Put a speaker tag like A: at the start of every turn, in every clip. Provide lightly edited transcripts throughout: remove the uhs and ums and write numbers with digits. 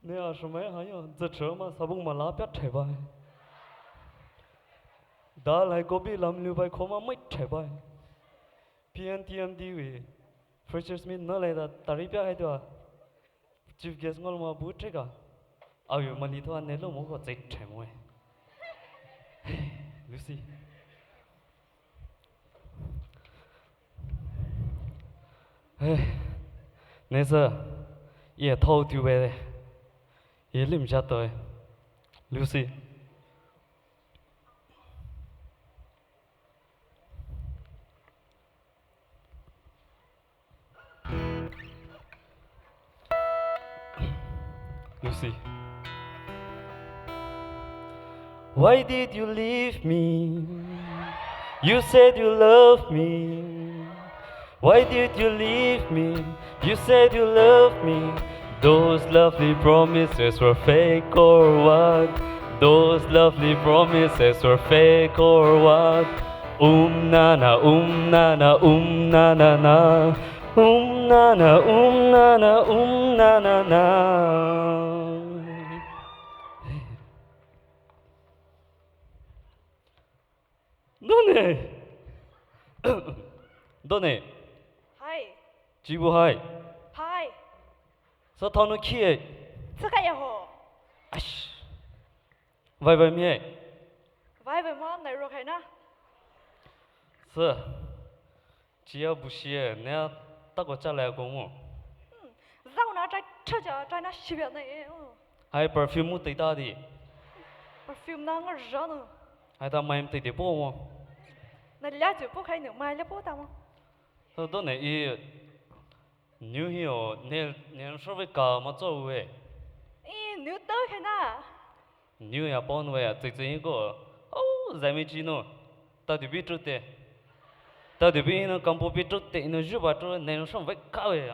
A: nè sao mấy hả nhở giờ chờ mà sao bung mà lá bét chạy bay đã lại có bị làm lưu bài khó mà mấy chạy bay PNTMD về freshers meet nó lại là tari bét hay đó chief guest ngol mà bút chạy cả à vì mà đi thôi anh lúc mà có chạy chạy mày Lucy nè giờ ye thâu tiêu về ye lim ra tới Lucy Lucy why did you leave me you said you loved me why did you leave me you said you loved me those lovely promises were fake or what those lovely promises were fake or what na na na na na na na na na na na na na na 너네 너네
B: Hi.
A: 지부하이
B: Hi.
A: 서터는 키에
B: Tsukaya ho.
A: 아씨 바이바이미에
B: Vai về món này rồi na.
A: 서 지야 부시에 내가 따고 잘라고 뭐
B: Rau nó trái nó xí biệt này.
A: ai perfume mu tây ta đi
B: Perfume nó ngỡ rõ nữa.
A: ai ta mai tây đi bộ mà
B: Này lá chữ bốc hay nửa mai lá bốc tao.
A: 또 너네 이 뉴히어 내일 서베 까 맞죠 왜
B: Ê, nếu tới hay na.
A: 뉴야 본 왜야最近 이거 Zhaimedy nó ta đi biết trước thế ta đi biết nó cầm bộ biết trước thế nó giúp bạn cho nên nó sống với cao vậy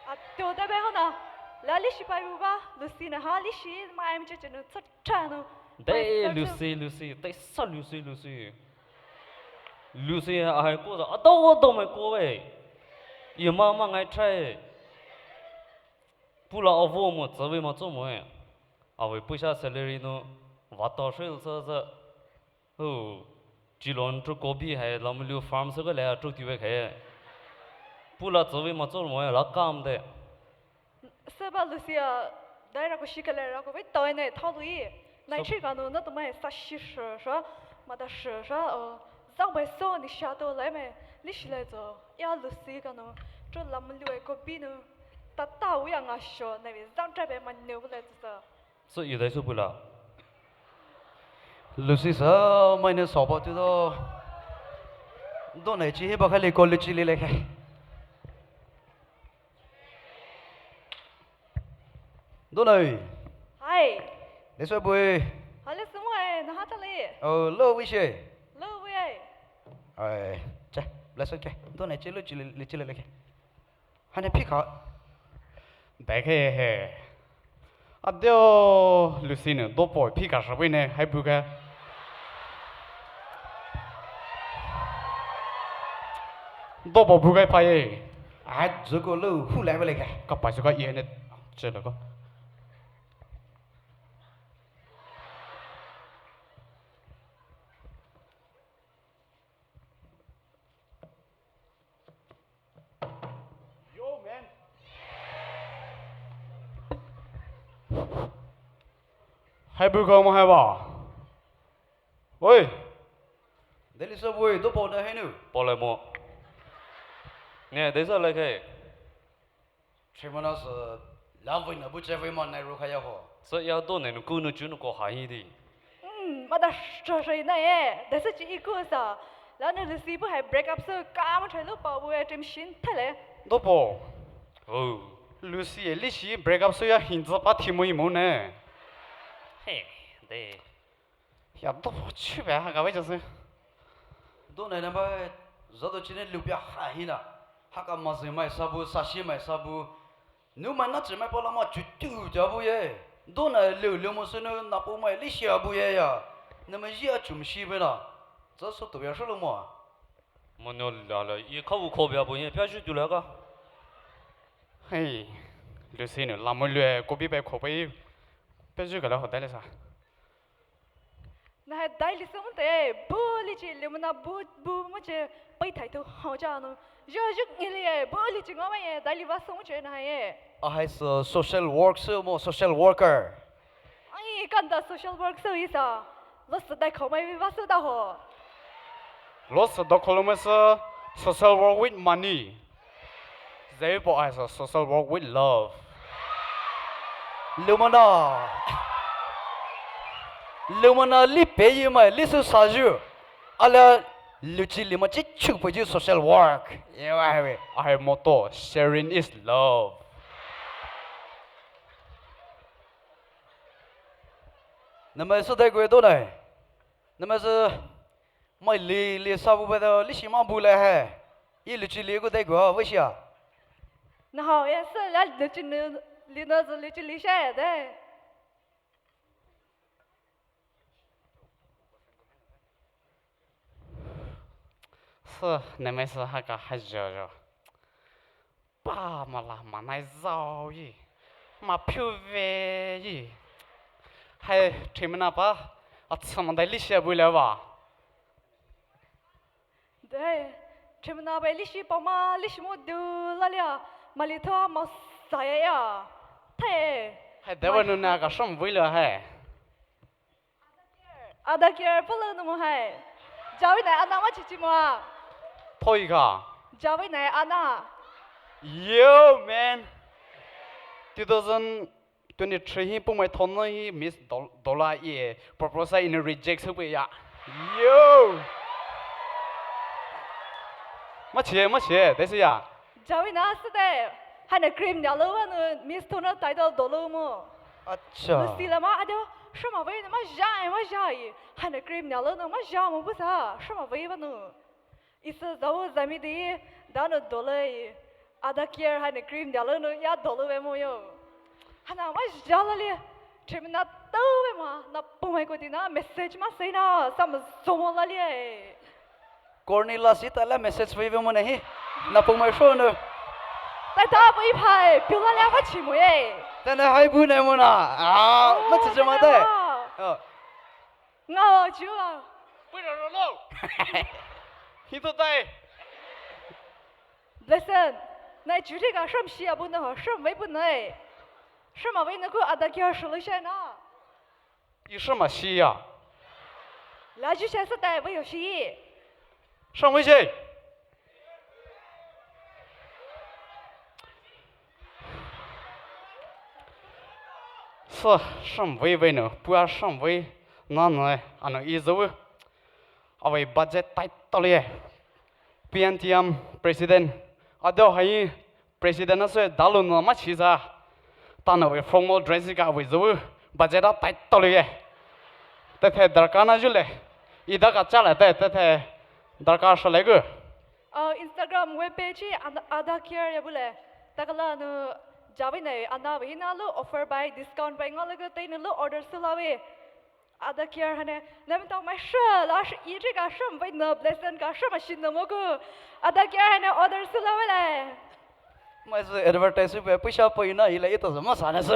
B: À, tiêu ta bé hơn à. Lá lý sĩ bài ba. Lucy nè ha lý sĩ mà em chơi nó rất chán nữa.
A: đấy Lucy đấy sao Lucy ai cô đó đâu mà cô vậy yêu mà ngay trái不了我们职位嘛做么呀啊为不下 salary 呢挖到水是哦吉隆这隔壁还咱们留 farm 这个来做地位开不了职位嘛做么呀老干的
B: Sao ba Lucy à. Đây là có xí cái này là có biết tôi này thao tụi. Này chỉ có nó tụi mày sát xí sờ mà ta sờ rau bài số thì sao tôi lấy mày lý sĩ lại rồi ya Lucy cái nó cho làm lưu có biết nữa ta tao yang à sờ này rau trái bài mà nhiều lại rồi
A: 所以来说不了
C: Lucy sao mày nên sọp vào đó đó này chỉ bảo khai lấy con lấy chỉ lấy khai đó này
B: Hi
C: để sao bơi
B: Hãy subscribe cho kênh Ghiền Mì Gõ để
C: lâu với chị
B: không bỏ lỡ
C: chà lấy sao cái đó này chỉ lấy chỉ lấy khai anh này pick hả
D: đại khái hè à điều Lucy nữa đồ bồi phi cả sao vậy nè hay bữa cái đồ bồi bữa cái phải
C: à rồi có lâu hú lại với lấy khai
D: các bạn sẽ có ý này chơi được không hay bữa không hay bảo ôi
C: để lý sao bơi đó bỏ đây hay nữa
A: bỏ lại một nè đấy sao lại cái
C: chỉ mà nó là làm việc nó bút chơi với món này rồi khai hả
A: so ya to này nó cứ nó chú nó có hay đi
B: mà ta sờ này để sẽ chỉ có saoแล้วเนี่ยLucy不还 break up 是干嘛才都保护哎真心太嘞
D: đồ bồi
A: oh
D: Lucy lịch sử break up số ya hình thức bắt thêm một món nè
A: hey đấy
D: ya đồ bồi区别还搞为就是
C: đó này nằm ở giờ đó chỉ nên lưu biểu hay hi nè hắc cái mà gì mà sabu sashi mà sabu nếu mà nó chỉ mà bỏ làm mà chút chút cho bùi đó này lưu mà xin nó nạp mà lý xia bùi ya nên mà gì chủng xí bên nào这说特别说了嘛，
A: 么鸟来了，一考不考别不也别去就那个，
D: 嘿， Lucy nữa làm một lừa cô bị bé khổ bị bé chưa cái là họ đấy là sao
B: na dai li sum te bu li chi le na bu mo che pai thai to ho cha no jo ju ngi le bu li chi ngoma ye dai li va sum che na ye
C: hay là social work sư mo social worker
B: ai kan da social work so isa lo sa dai khom mai va su da ho
D: lots of documents social work with money they bộ ai social work with love
C: lưu mà na li bé gì mà li sư sa ju ala lưu chỉ li mà chỉ chụp với ju social work yêu ai vậy
D: I motto sharing is love
C: nằm ở số đây quê tôi này nằm ở mấy li sao bây giờ li xí mà bù lại hè ý lưu chỉ li của đây của với sao
B: na ho ye sa la de chi li na zo li chi li sha de
D: 是那没事还个还热热爸嘛啦嘛那造意嘛漂白意还听没那吧啊怎么的历史不了吧
B: de chem na bai li shi pa ma li shi mo du la lia ma li tho ma sa ya the
D: 还得问那个什么为了还
B: ada care polo no mo hai jawi na ana ma chi chi mo
D: thôi cả
B: jawi na ana
D: yo man 2023 hi Poumai thon hi miss dollar ye proposal in reject su pe ya yo mà chế đấy gì à
B: jawi na su de hai na cream ya lo wa no miss toner tai do do lo mo
C: अच्छा
B: si la ma ado shma wei ma ja yi hai na cream ya lo no ma ja mo bu sa shma wei wa no isa zo Zhaimedy da no do lo yi ada care hai na cream ya lo no ya do lo we mo yo hana ma ja la le chem na to we ma na Poumai ko di na message ma sei na sam zo mo la le
C: Cornela sita la message với mình này na Poumai phone nữa
B: tai ta wei pai piu la la ma chi mo ye
C: tên là hai bữa này mà à mất chỉ mà đây
B: ngao chưa
D: bây giờ rồi đâu hi tôi đây
B: listen này chủ đề cái什么事啊不能什么不能什么为能够阿达给儿说了些呢
D: 有什么戏呀
B: 来之前是带我有戏
D: 上微信是上微呢不要上微那呢啊能一直啊为 budget tight 到了 PNTM president 啊都还 president 那是大陆那么其实但那为 formal dress 个为做 budget tight 到了แต่แท้ดาร์กานะจุเลยอีดักอาจารย์แต่แท้ดาร์กาชเลยกู
B: Instagram web page ada care ya bule takala no jawi nai ana we na lo offer by discount by ngol ga tai no lo order sulawe ada care hane lam ta ma sha la shi yi zhe ga shem wei ne blessing ga shem shin no mo go ada care hane order sulawe le
C: mà giờ advertise về पैसा pan इला ये तो जमा साने से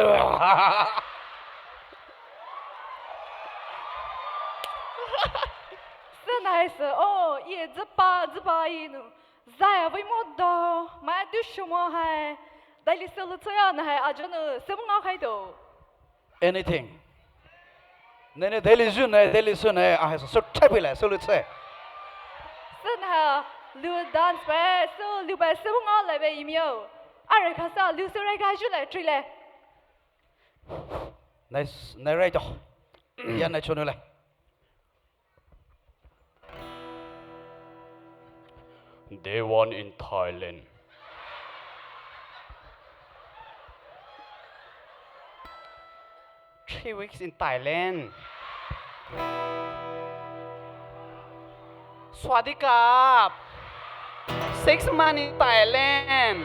B: 是那是哦，一只八一呢，在为么的，买的什么还，代理收了这样的还阿着呢，什么我还都，
C: anything nên daily sun này à hay số thay bị lại số lượt xe
B: 是那溜 dance 呗，收溜呗，什么我来呗，有没有？二人看啥，溜手来开出来追来，
C: này right cho yên này cho nó lại
D: Day one in Thailand. Three weeks in Thailand. สวัสดีครับ Six months in Thailand.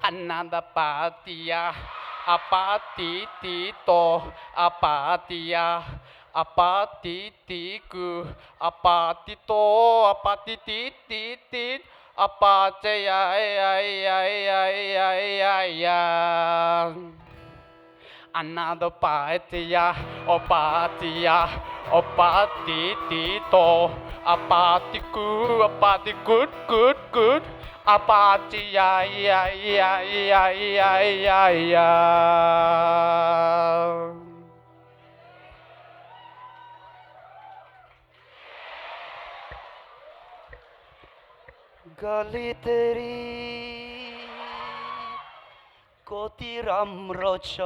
D: Another party, a party tito, a party, a party tiku, a party to, a party tit, apa ya ya another party ya apa ti to apa ti good apa ya
C: गाली तेरी कोती राम्रो छ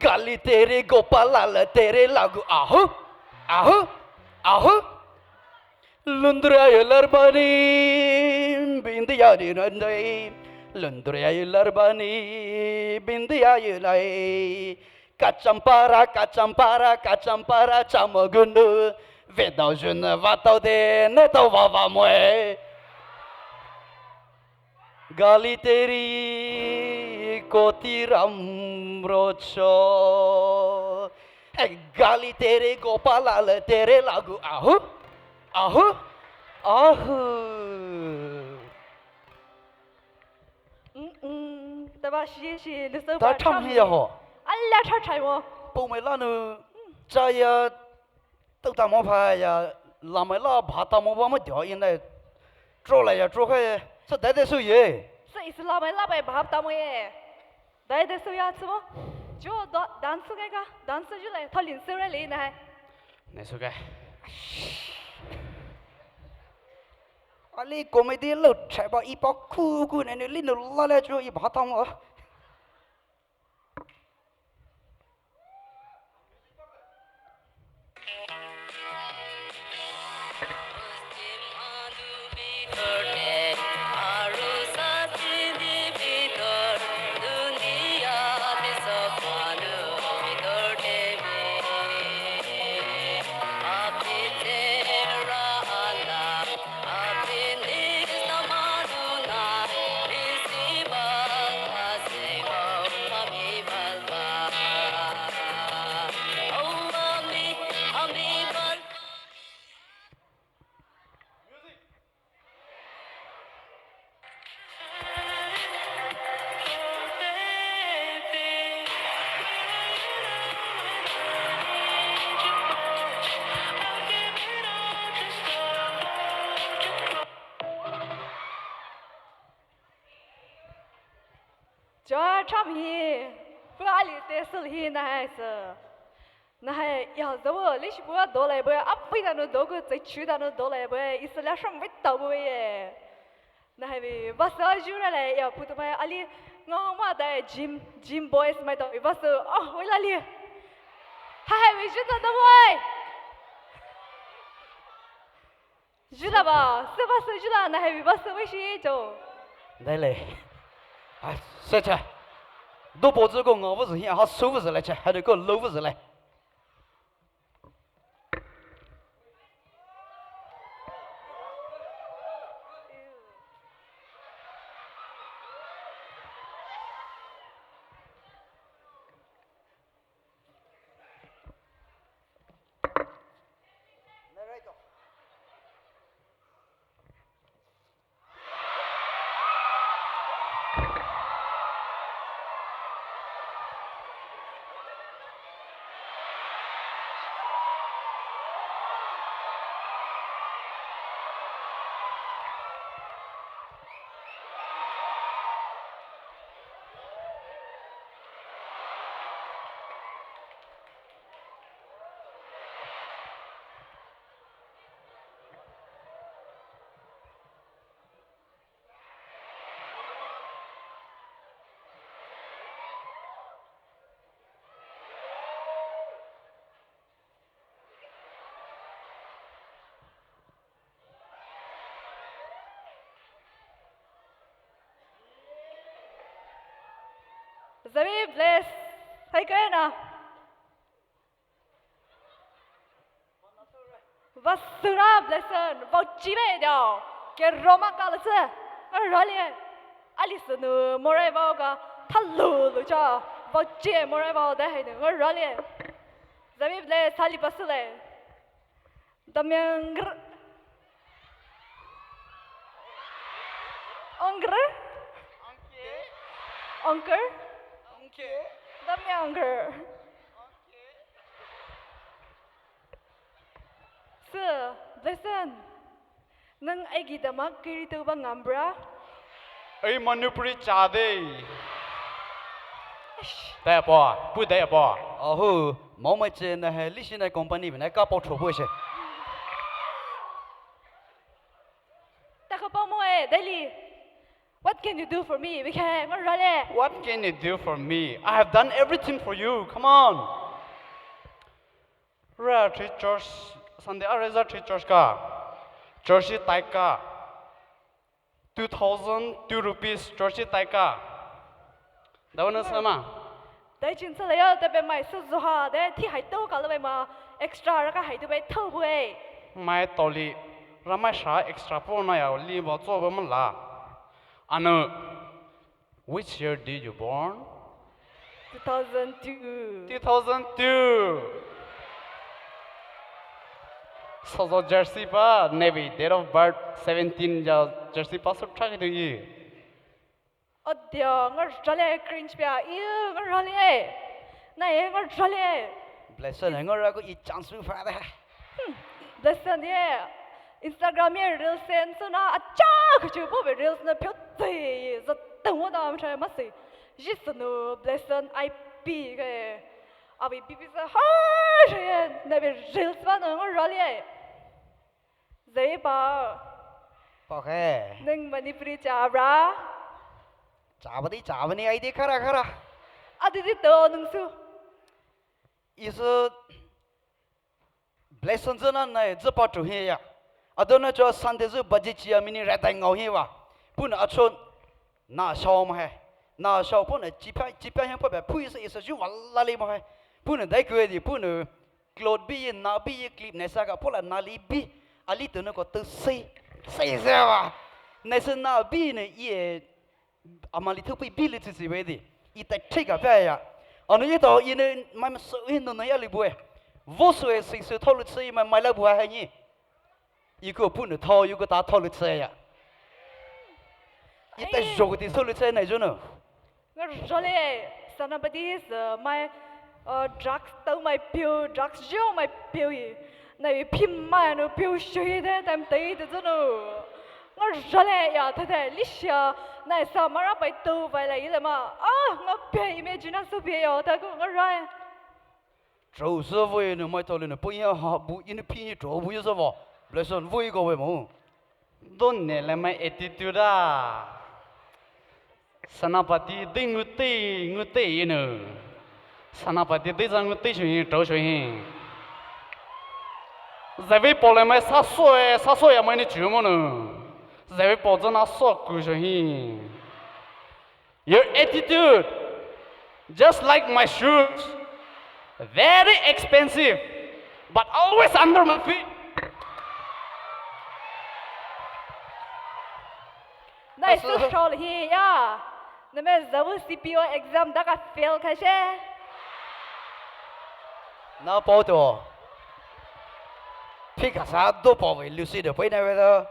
C: गाली तेरे गोपालाल तेरे लागु आहो आहो आहो लुन्द्रायो लर्बनी बिन्दियायो नन्दै लुन्द्रायो लर्बनी बिन्दियायो नै kacampara camagundu Vedaoyu Niih vataude netau vavamue गाली तेरी कोती राम्रो छ गाली तेरे गोपालाल तेरे लागु आहो आहो आहो
B: Taba shi luso
C: 다 참해야 호
B: Allah cha wo.
C: Poumai lanu jaya tau ta mo pha ya lamai la bhata mo ba ma dio yin lai zhou lai ya zhou hai sa dai dai su ye
B: 是伊斯兰的老白巴达么耶？大家手要吃么？就单词个单词就来，他临手来来呢。
D: 你说该
C: ali comedy lo chai ba i pa ku ku ne ne lin la la zhou i bhata mo
B: 这唱片不阿里得手里那还是，那还要是我你是不要多来不？啊，非但那多个最区的那多来不？意思了上没到不耶？那还没把手就来要不他妈阿里我嘛在 gym boys 买到一把手哦，为哪里？还没知道的喂？知道吧？是把手知道，那还没把手微信就。
C: 来来，哎，谁去？都脖子个我不是现好手不是来去，还得个搂不是来。
B: Zhaimedy bless, hay cái nào? Và sự ra blesson vào chỉ về điều cái Roma cả là sao? Ở đó liền, Alice nu morai vào cả thắt lù lù cho vào chỉ morai vào đấy hay nữa ở đó liền. Zhaimedy bless hali bớt lại, đâm yang Angker? Angker? Dami angker. Sir, listen. Nang ay gidamak kirito ba ngambra?
D: Ay manupuri chade. Đây bỏ, bút đây bỏ.
C: hô máu mày trên này lý sinh này company này cả bao trộn bôi xe
B: Taka Poumai, Daily. What can you do for me? Because ngon rale.
D: What can you do for me? I have done everything for you. Come on. Ra church Sunday areza church ka. Church tai ka. 2,002 rupees church tai ka. Đâu nó sao mà?
B: Dai chin sa laya ta be mai su zuha de thi hai to ka la ma extra ra ka hai tu be thau bue.
D: Mai toli Ramai sa extra po na ya li bo zo bo man la. Ano which year did you born?
B: 2002.
D: 2002. So jersey pa navy date of birth 17 ja jersey pa so try to you.
B: Adya ngar rale cringe pya. Ew ngar rale. Na e ngar rale.
C: blessing này ngồi ra có ít chance su phải đấy
B: Listen ye. Instagram ye reels sen so na acha chu bo be reels na pyo ti. Za tang wa da ma chai ma si. Just no listen IP ke. Abi bibi sa ha ye na be reels ba na ngar rale. Zai ba.
C: bảo khe
B: Nang manipuri cha bra.
C: chả đi ai đi khara
B: Adi di to nung su.
C: is blessing chân anh này rất bảo chủ hi ya ở đâu nó cho Sunday zu budget chia mini ra tay ngầu hi wa bún ở chốn na sao mà hay na sao bún ở chỉ phải hàng phải bị phui sẽ is ju walla li mà hay bún ở đây cười đi bún ở cloth bi na bi clip này sao cả bún là na li bi ali tụi nó có tự xây ra wa này是那bi呢也amali thu bi li chỉ về đi ít take cả vậy ya anh ấy đó yên này mai mà sợ yên nó nói ali bùi vô số sinh sự thâu lụt xe mà mai là bùi hay nhỉ ý của bún ở thâu ý của ta thâu lụt xe ya ít tại rồi thì thâu lụt xe này chứ nữa
B: Ngar rale. Sanabadi is my drugs tau my pill drugs jo my pill yi. Na bi phim mai no pill shui de tam tai de zo no. Ngar rale ya tha tha lisha na sa mara pai tu vai la ile ma. Nga pe imagine na so pe yo ta ko ngar rale.
C: trâu sơ vui nữa mai thâu lên nữa bún ya họ bún yên pin trâu bún ya sao vậy blessing vui có vậy mà
D: Don't ne la my attitude da. Sanapati dei nguti you know. Sanapati dei jang nguti chui trâu chui. Giờ với bỏ lại mấy sa soi à mấy này chịu mà nữa. Giờ với bỏ cho nó soi cùi chui. Your attitude, just like my shoes, very expensive, but always under my feet.
B: Na su shol hi ya. Na me zawu CPO exam da ka fail ka she.
C: na bảo đồ phi cả sao都bảo vệ lưu sĩ được bây này vậy đó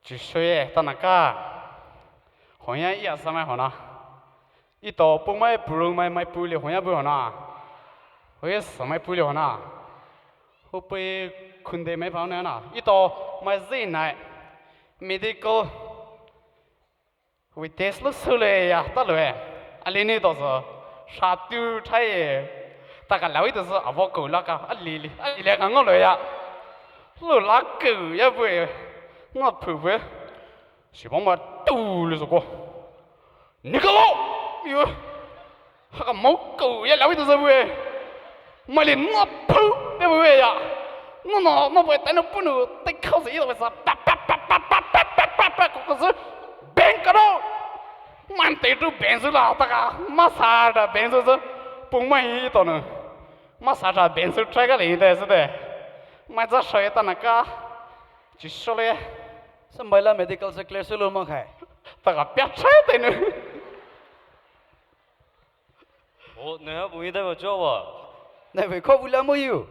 D: Chỉ suy ta nãy cả, hôm nay ít sao mai hả na? Ít tao bung mai bung mai bung liu hôm nay bung hả na? Hôm nay sao mai bung liu hả na? Hôm nay kun đề mai bảo nữa na? Ít tao mai gì này? Medical with test lúc xưaเลยya, ta rồi. Anh này đó sao? Sát tiêu thay. Ta cả lão ít đó sao? À vô cầu lá cả, anh lì cái ngon rồi ya. Lúc lá cầu ya vậy. Nó phù với chỉ bằng mà đủ rồi cô Nicola yêu cái máu cầu ya lão ít rồi vậy mà liền nó phù cái vậy à nó vậy tay nó bún nó tay khâu gì rồi sao có gì bén cái đó man tay tu bén rồi là ta cả massage bén rồi bung mai to nữa massage bén rồi trai cái này đấy đấy mai ra sợi ta nãy cả chỉ số này
C: sao mày là medical sẽ clear luôn mà khai
D: ta cả biết trái thế nữa
A: 내가 보이다 봐 줘봐.
C: này phải khó vui lắm mới yêu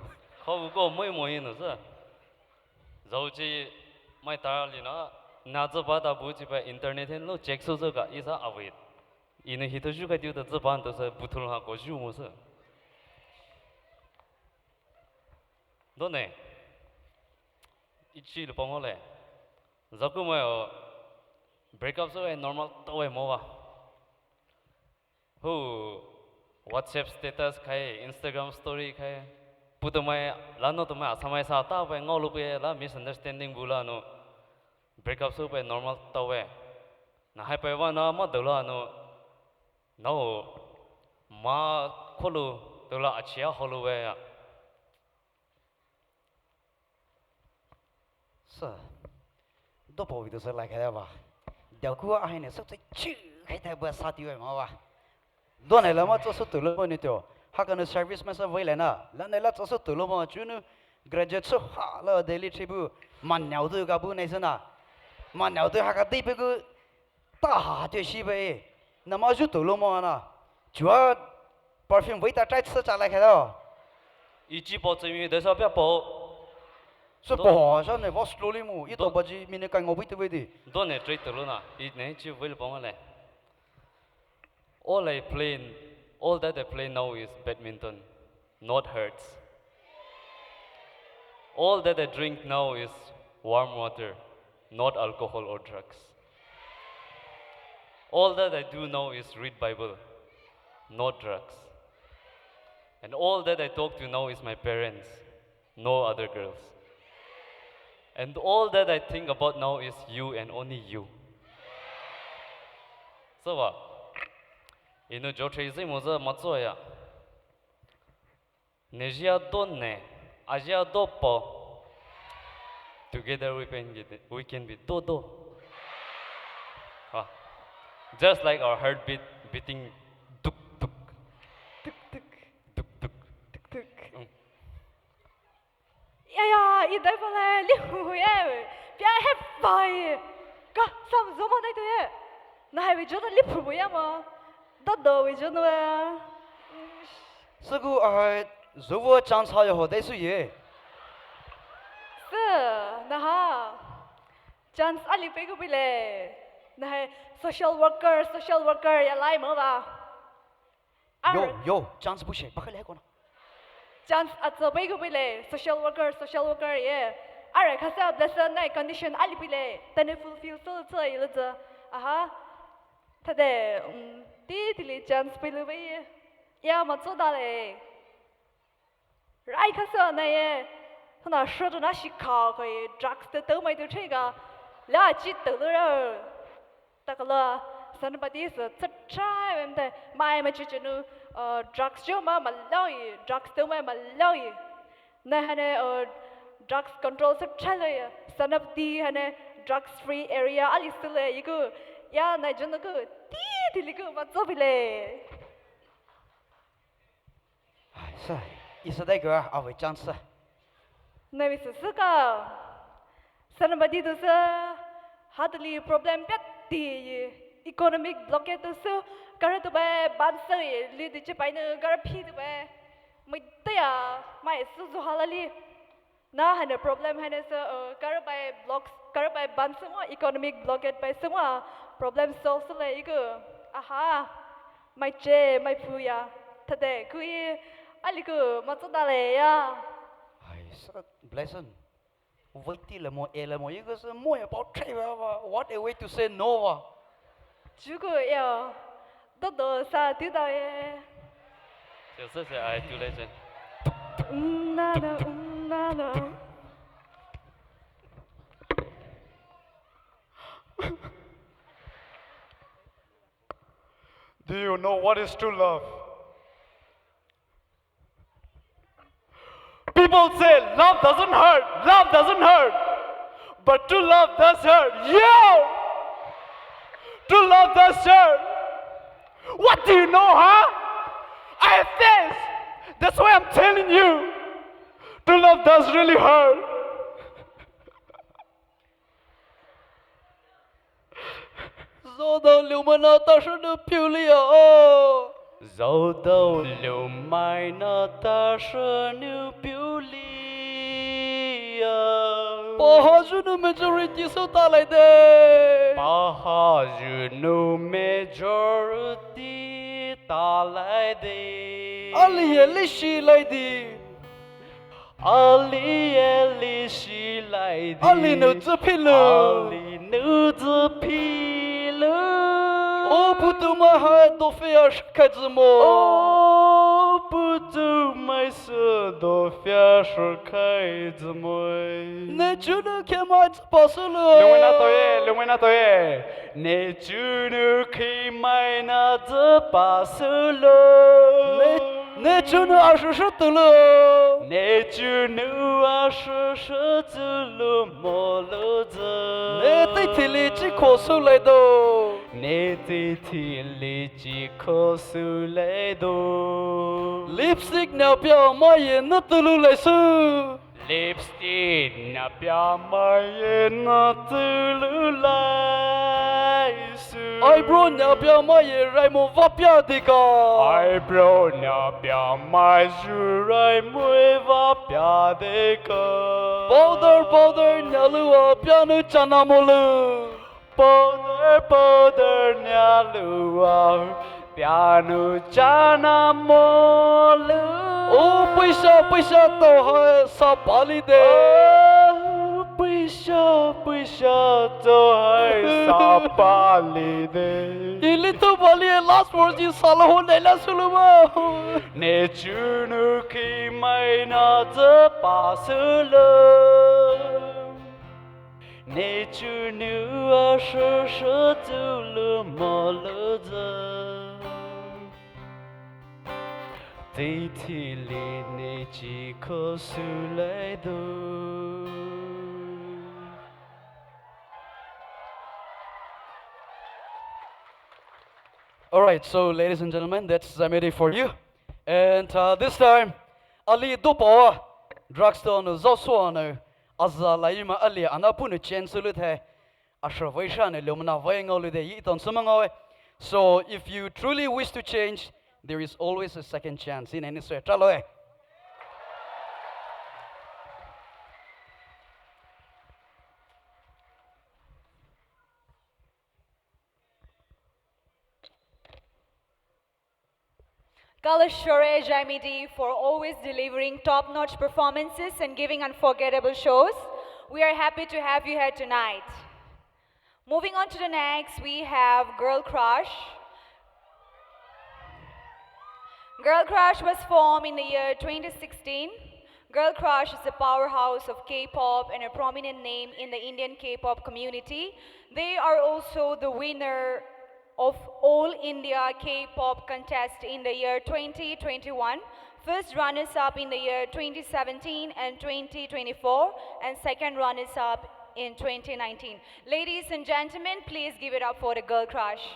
A: 거부고 뭐이 뭐이는 서. 저지 많이 달리나 那这把大不就把 internet 路 check 搜这个，一啥阿伟，因为他就个丢的这把都是不同哈过去么事，多呢，一起了帮我嘞，这个没有 break up 说 normal 都会么哇，哦 WhatsApp status 开 Instagram story 开，不都没，然后都没阿什么啥大呗，我路呗，然 misunderstanding 不啦喏。break up ဆိုပဲ normal တော့ပဲနာဟိုင်ပဲဝနာမဒလာနော်နော်မာခလိုဒလာအချီဟလိုပဲ
C: 是，都不会都是来开的吧？掉过啊，还呢，说这去开台不杀掉嘛吧？多来了嘛，这是对了嘛你掉，他可能 service 嘛是为了呢，来了这是对了嘛，就呢 graduate 是好了 daily trip 慢鸟都搞不那是呐。mà nếu tôi học cái đấy cái ta hà thì gì vậy nằm ở chỗ tụi nó mà chúa perfume với ta trai sơ trả lại cái đó
A: ý chí bảo chứng như thế sao biết bảo
C: sao bỏ sao này bỏ slowly mu ít đâu bao giờ mình cái ngồi với tôi đi
A: đó này chơi tụi nó ít này chỉ với bảo này all that I play now is badminton not hearts all that I drink now is warm water not alcohol or drugs. All that I do now is read Bible, not drugs. And all that I talk to now is my parents, no other girls. And all that I think about now is you and only you. So what? You know, jo tracy mo za matso ya. Nejia donne, ajia dopo. Together we can be todo. Just like our heartbeat beating tuk tuk
B: tuk tuk
A: tuk tuk
B: tuk tuk. Yeah, I don't believe you. Bia have fire. Ka, some zoom on it. Na we just lip for ya ma. Dodo we just know.
C: sự cái dù vô chance hay ho đấy sự gì
B: na ha chance ali pe ko bile na hai social worker ya lai mo ba
C: yo chance不是不可以讲
B: chance at so pe ko bile social worker ye are ka sa blessed na condition ali bile tane fulfill so chai le za aha thade ti chance pe le be ya ma zo da le rai ka sa na ye那说的那些卡可以 drugs 的都没得这个，了解得了，大个了，三十八的是这差没得，买嘛就那drugs 就嘛了伊 drugs 都嘛了伊，那还呢drugs control 是差了呀，三十八还呢 drugs free area 阿里是了一个，呀那就那个滴那个嘛做不嘞，
C: 哎是意思那个啊为 chance
B: 那位是个，三十八的都是，哈德里 problem 别的，economic blockade 都是，个人都被办事耶，你的这边呢，个人批都被，没得呀，买事做好了哩，那还那 problem 还那是个人被 block，个人被办什么 economic blockade 被什么 problem solve 出来一个，啊哈，买这买富呀，他的可以，啊那个嘛做大嘞呀。
C: 是 blessing với tí là một là một cái sự mua about trade what a way to say no
B: chú cô yêu tốt đồ sao tiêu đạo ye
A: 就是爱就来着
B: na
D: Do you know what is true love? People say love doesn't hurt, but true love does hurt. Yo! True love does hurt. What do you know, huh? I have this. That's why I'm telling you. True love does really hurt.
C: Dẫu đâu liều mà nó ta sẽ được phiêu liều
A: Dẫu đâu liều mai nó ta sẽ níu biểu liều
C: Pahajunu majority so ta lại de.
D: Pahajunu majority ta lại đi.
C: Ali elishi lại đi.
D: Ali elishi lại đi.
C: Ali nữ tự pilu.
D: Ali nữ tự pilu.
C: Oh, Poumai hai do fia khai zi mo.
D: Oh, Poumai se do fia shi khai zi mo.
C: Ne chunu ke mai zi pa su lu.
D: Lưu Nguyên tôi ye. Nè chú nữ khi mai na zi ba su lu.
C: Ne chunu 20tu lu.
D: Nè chú nữ 20zi lu mo lu zi.
C: Ne tây thì li chỉ khó su lại đâu.
D: Nè tây thì li chỉ khó su lại đâu.
C: Lipstick nào biểu mai yên nó tu lu lại su.
D: Lipstick na bia mai na tu lu lai su.
C: Eyebrow nào biểu mai yên rai mo va bia đi cả.
D: Eyebrow na bia mai su rai mui va bia de ka.
C: Powder nào lu à bia nu chana mo lu.
D: Powder na lu a bia nu chana mo lu.
C: Oh, पैसा तो है सब पाली दे.
D: पैसा तो है सब पाली दे.
C: इली तो पाली है last word जी साला हो नहीं ला सुलु में.
D: ने चुनु की मैना ज़ पासुलु. ने चुनु आशु तुलु मोलु ज़. Tây thì lên này chỉ có sự lại đâu.
C: Alright, so ladies and gentlemen, that's Zhaimedy for you. And this time, Ali Dupo, drugstore no Zoswano, Azalayuma Ali, and Apunu Chen Sulute, Ashavation, Lumina Vayangoli, the Yiton Sumangoe. So if you truly wish to change, there is always a second chance in any sweat.
B: Galashore Zhaimedy for always delivering top-notch performances and giving unforgettable shows. We are happy to have you here tonight. Moving on to the next, we have Girl Crush. Girl Crush was formed in the year 2016. Girl Crush is a powerhouse of K-pop and a prominent name in the Indian K-pop community. They are also the winner of All India K-pop contest in the year 2021, first runners-up in the year 2017 and 2024, and second runners-up in 2019. Ladies and gentlemen, please give it up for the Girl Crush.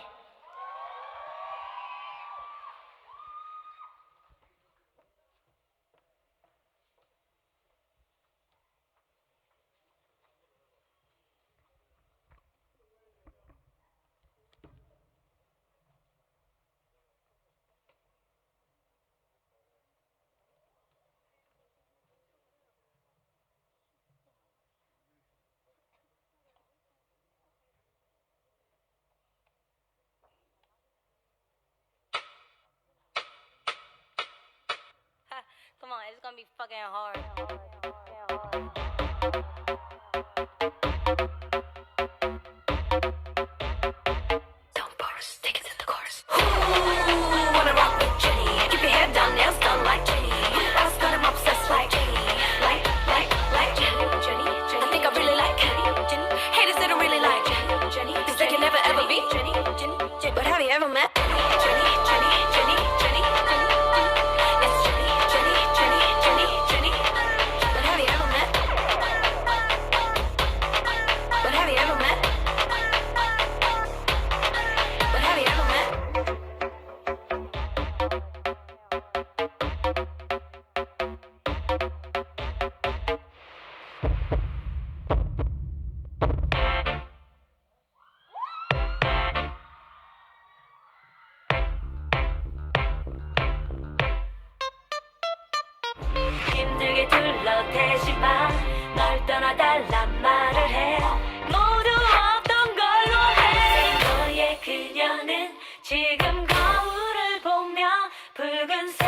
E: Come on, it's gonna be fucking hard. Don't chorus, take it to the chorus. Wanna rock with Jenny? Keep your head down, nails done like Jenny. I got him obsessed like Jenny, like Jenny. I think I really like Jenny. Haters they don't really like Jenny, 'cause they can never ever be Jenny. But have you ever met Jenny? It's Jenny. But have you ever met 지금 거울을 보며 붉은색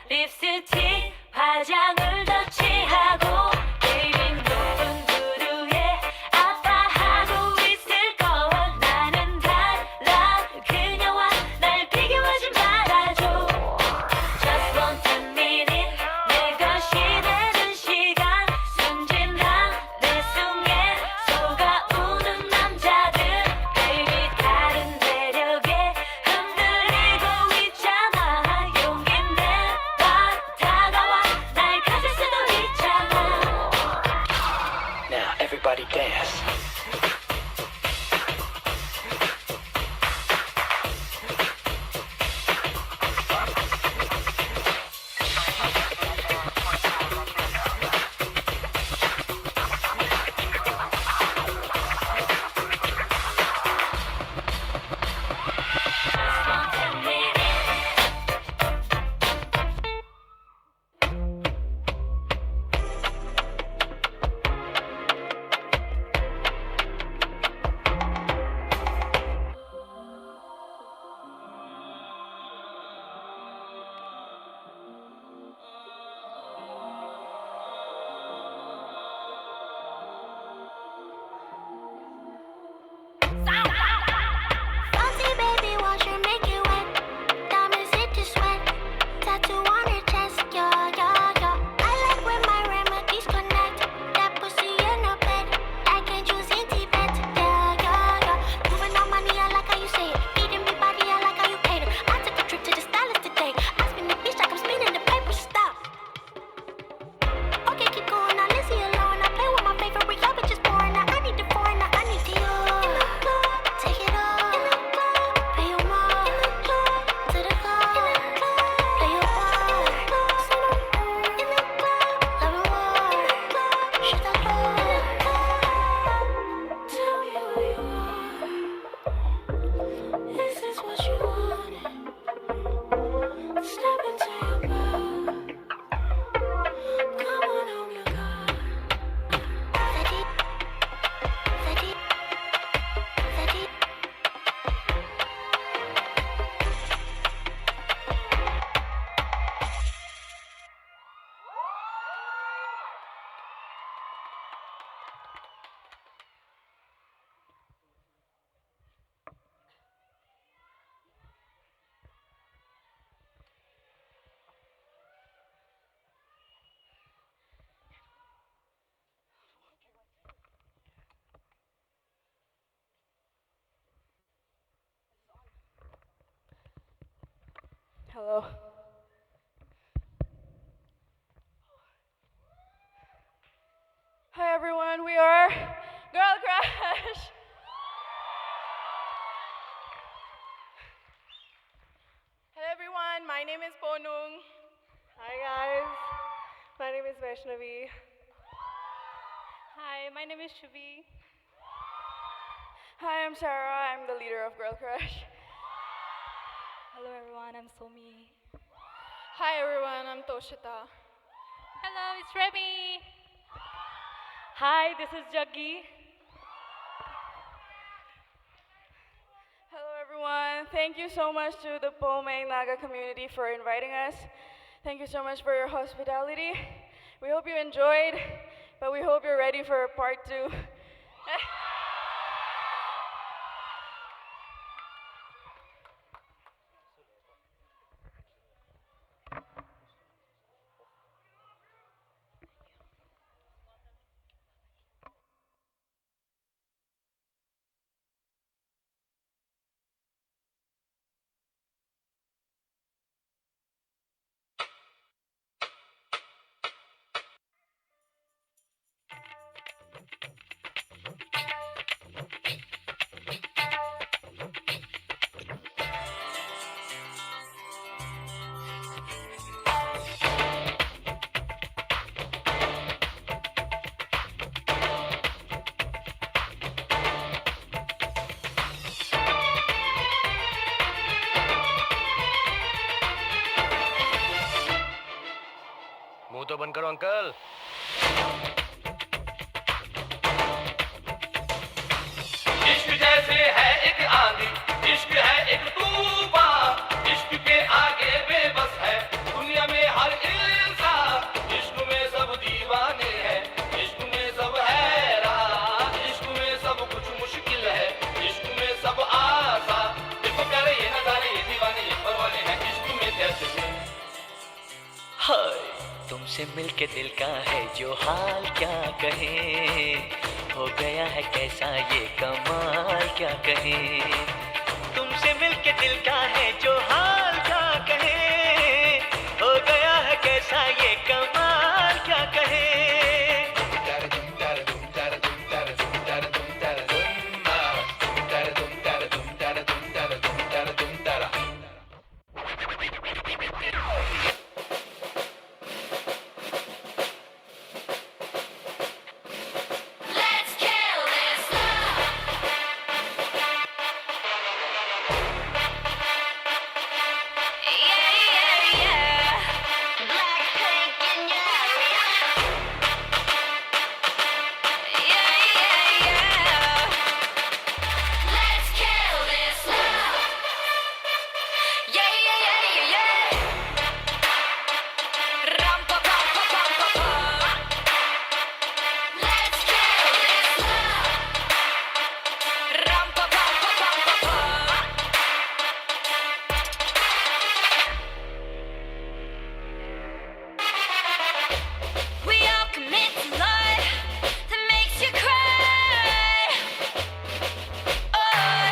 E: 립스틱 화장을 더 취하고 내린 높은 구두에 아파하고 있을 거야. 나는 달라 그녀와 날 비교하지 말아줘. Just want a minute 내 것이 되는 시간 순진한 내 속에 속아오는 남자들 baby 다른 매력에 흔들리고 있잖아. 용기 내봐 다가와 날 가질 수도 있잖아.
F: Now everybody dance.
E: Fancy baby washer make it wet. Diamonds hit to sweat. Tattoo on her chest, yeah, yeah, yeah. I like when my remedies connect. That pussy in a bed. I can choose in Tibet, yeah, yeah, yeah. Moving on money, I like how you say it. Feeding me body, I like how you cater. I took a trip to the stylist today. I spin the beach like I'm spinning the paper. Stop. Okay, keep going. Now Lizzie alone. I play with my favorite y'all bitches boring. Now I need the foreign. Now I need to you. In the club, take it all. In the club, pay your mom. In the club, to the club. In the club, play your ball. In the club, in the club, love and war. In the club, shut the door. In the club, tell me what you want. Is this what you wanted? Step into your bed. Come on, oh my God. Steady, steady, steady.
B: Hello. Hi everyone, we are Girl Crush. Hello everyone, my name is Ponung. Hi guys, my name is Vaishnavi. Hi, my name is Shubi. Hi, I'm Sarah. I'm the leader of Girl Crush. Hello everyone, I'm Somi. Hi everyone, I'm Toshita. Hello, it's Remy. Hi, this is Jaggi. Hello everyone, thank you so much to the Poumai Naga community for inviting us. Thank you so much for your hospitality. We hope you enjoyed, but we hope you're ready for part 2.
F: मुंह तो बंद करो uncle.
G: इश्क जैसे है एक आंधी, इश्क है एक तूफान। तुमसे मिलके दिल का है जो हाल क्या कहें हो गया है कैसा ये कमाल क्या कहें तुमसे मिलके दिल का है जो हाल क्या कहें हो गया है कैसा ये कमाल क्या कहें
E: Let's kill this love. Yeah, yeah, yeah. Blackpink in your area. Yeah, yeah, yeah. Let's kill this love. Yeah, yeah, yeah, yeah, yeah. Ram pa pa pa pa pa pa. Let's kill this love. Ram pa pa pa pa pa pa. We all commit to life that makes you cry. Oh,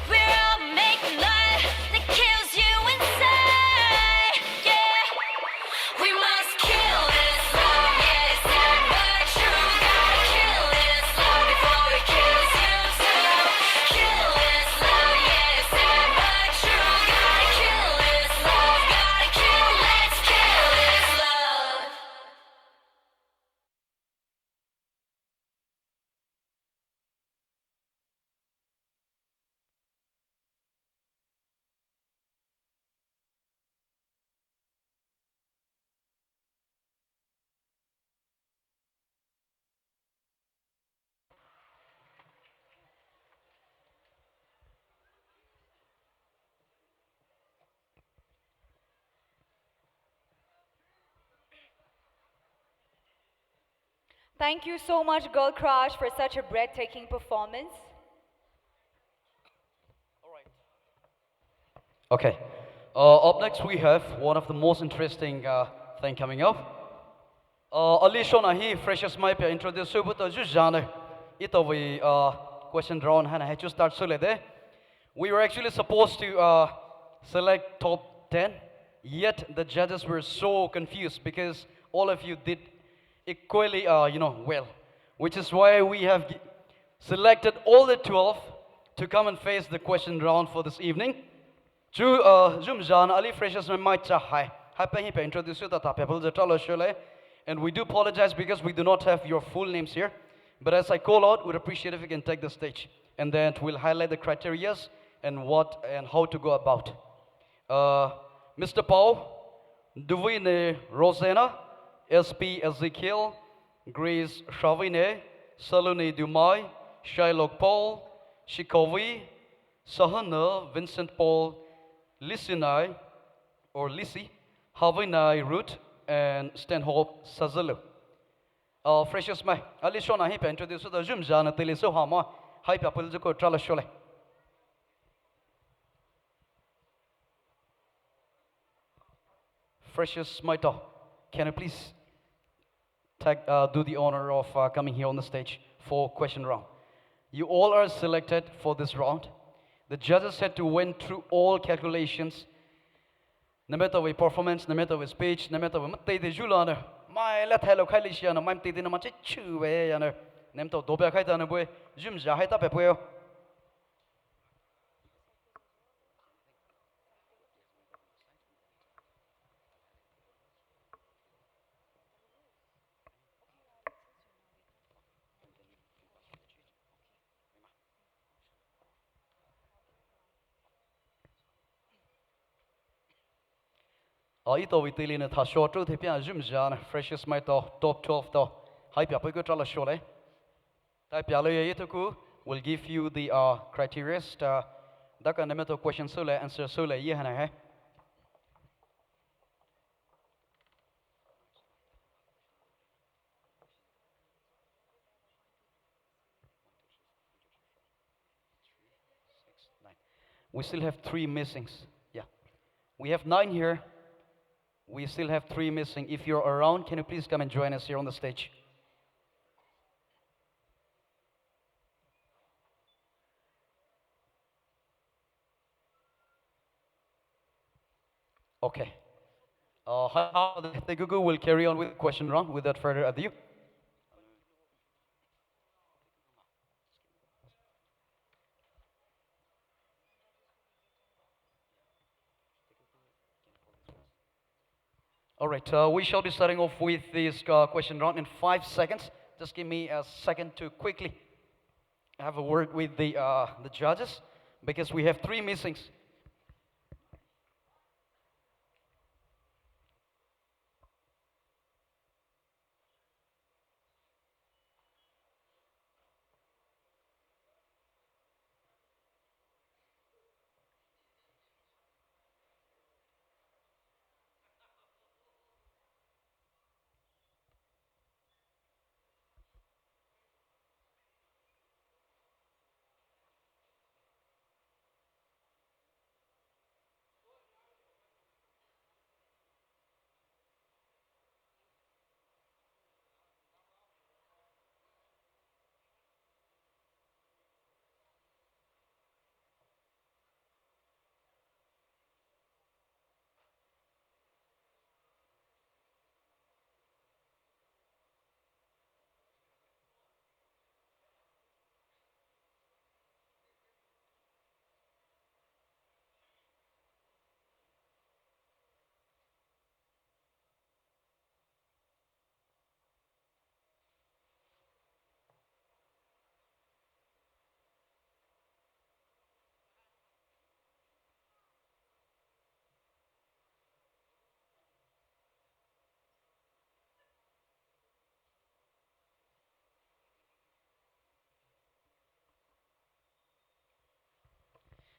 E: we're all making life that kills you inside. Yeah, we must kill this love. Yeah, it's sad but true. Gotta kill this love before it kills you too. Kill this love. Yeah, it's sad but true. Gotta kill this love. Gotta kill. Let's kill this love.
H: Thank you so much, Girl Crush, for such a breathtaking performance.
C: Okay. Up next, we have one of the most interesting thing coming up. Alicia nahi freshest my pe introduce you but just jana. Ito we question round hana had to start so there. We were actually supposed to select top 10, yet the judges were so confused because all of you did equally, well, which is why we have selected all the 12 to come and face the question round for this evening. Ju Jum Jan Ali freshers my cha hi. Happy to introduce you to people the tell Shel, and we do apologize because we do not have your full names here. But as I call out, we'd appreciate if you can take the stage, and then we'll highlight the criterias and what and how to go about. Mr. Paul, Duvine Rosena, SP Ezekiel, Grace Shavine, Salone Dumai, Shylock Paul, Shikovi, Sahana, Vincent Paul, Lisinai, or Lisi, Havinai Root, and Stanhope Sazalu. Freshers Mai, Alishona Hipa introduce the Jumjana Tiliso Hama, Hypa Pulzuko Tralashole. Freshers Maito, can you please do the honor of coming here on the stage for question round? You all are selected for this round. The judges had to went through all calculations. No matter with performance, no matter with speech, no matter with matte de julana. My let hello kailishana, my mte dina mache chu we yana. Nemto dobia kaita na boy, jum jahita pepoyo. Ito we tili na tha short truth hipya jum jan freshest my top 12 to hype ya pego trala shole. Type ya lo ye ku will give you the criteria daka nemeto question sole answer sole ye hana hai. We still have 3 missings. Yeah. We have 9 here. We still have 3 missing. If you're around, can you please come and join us here on the stage? Okay. The Gugu will carry on with the question round without further ado. All right, we shall be starting off with this question round in 5 seconds. Just give me a second to quickly have a word with the judges because we have 3 missings.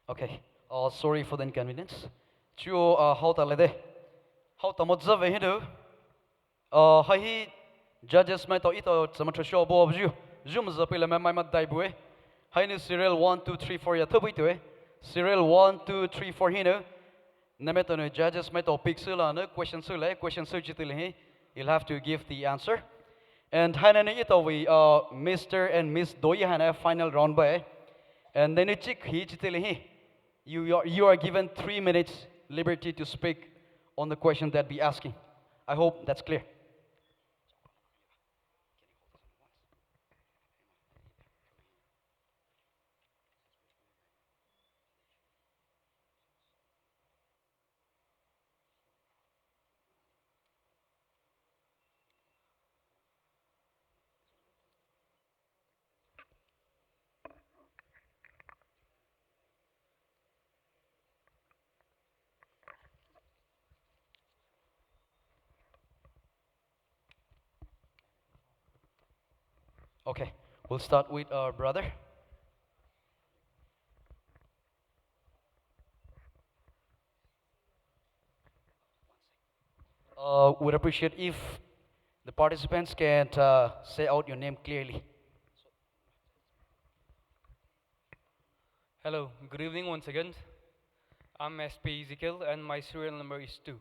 C: Okay, sorry for the inconvenience. Chu how ta le de? How ta mod za ve hi do? Hi judges mai to ito sama tho show bo ju. Zoom za pila mai mat dai bu e. Hi ni serial 1 2 3 4 ya thabi to e. Serial 1 2 3 4 hi no. Name to no judges mai to pick la no question jitil hi. You'll have to give the answer. And hanane ito we Mr. and Miss Doi hana final round by. And then chik hi jitil hi. You are given 3 minutes liberty to speak on the question that be asking. I hope that's clear. Okay, we'll start with our brother. Would appreciate if the participants can say out your name clearly.
I: Hello, good evening once again. I'm SP Ezekiel and my serial number is 2.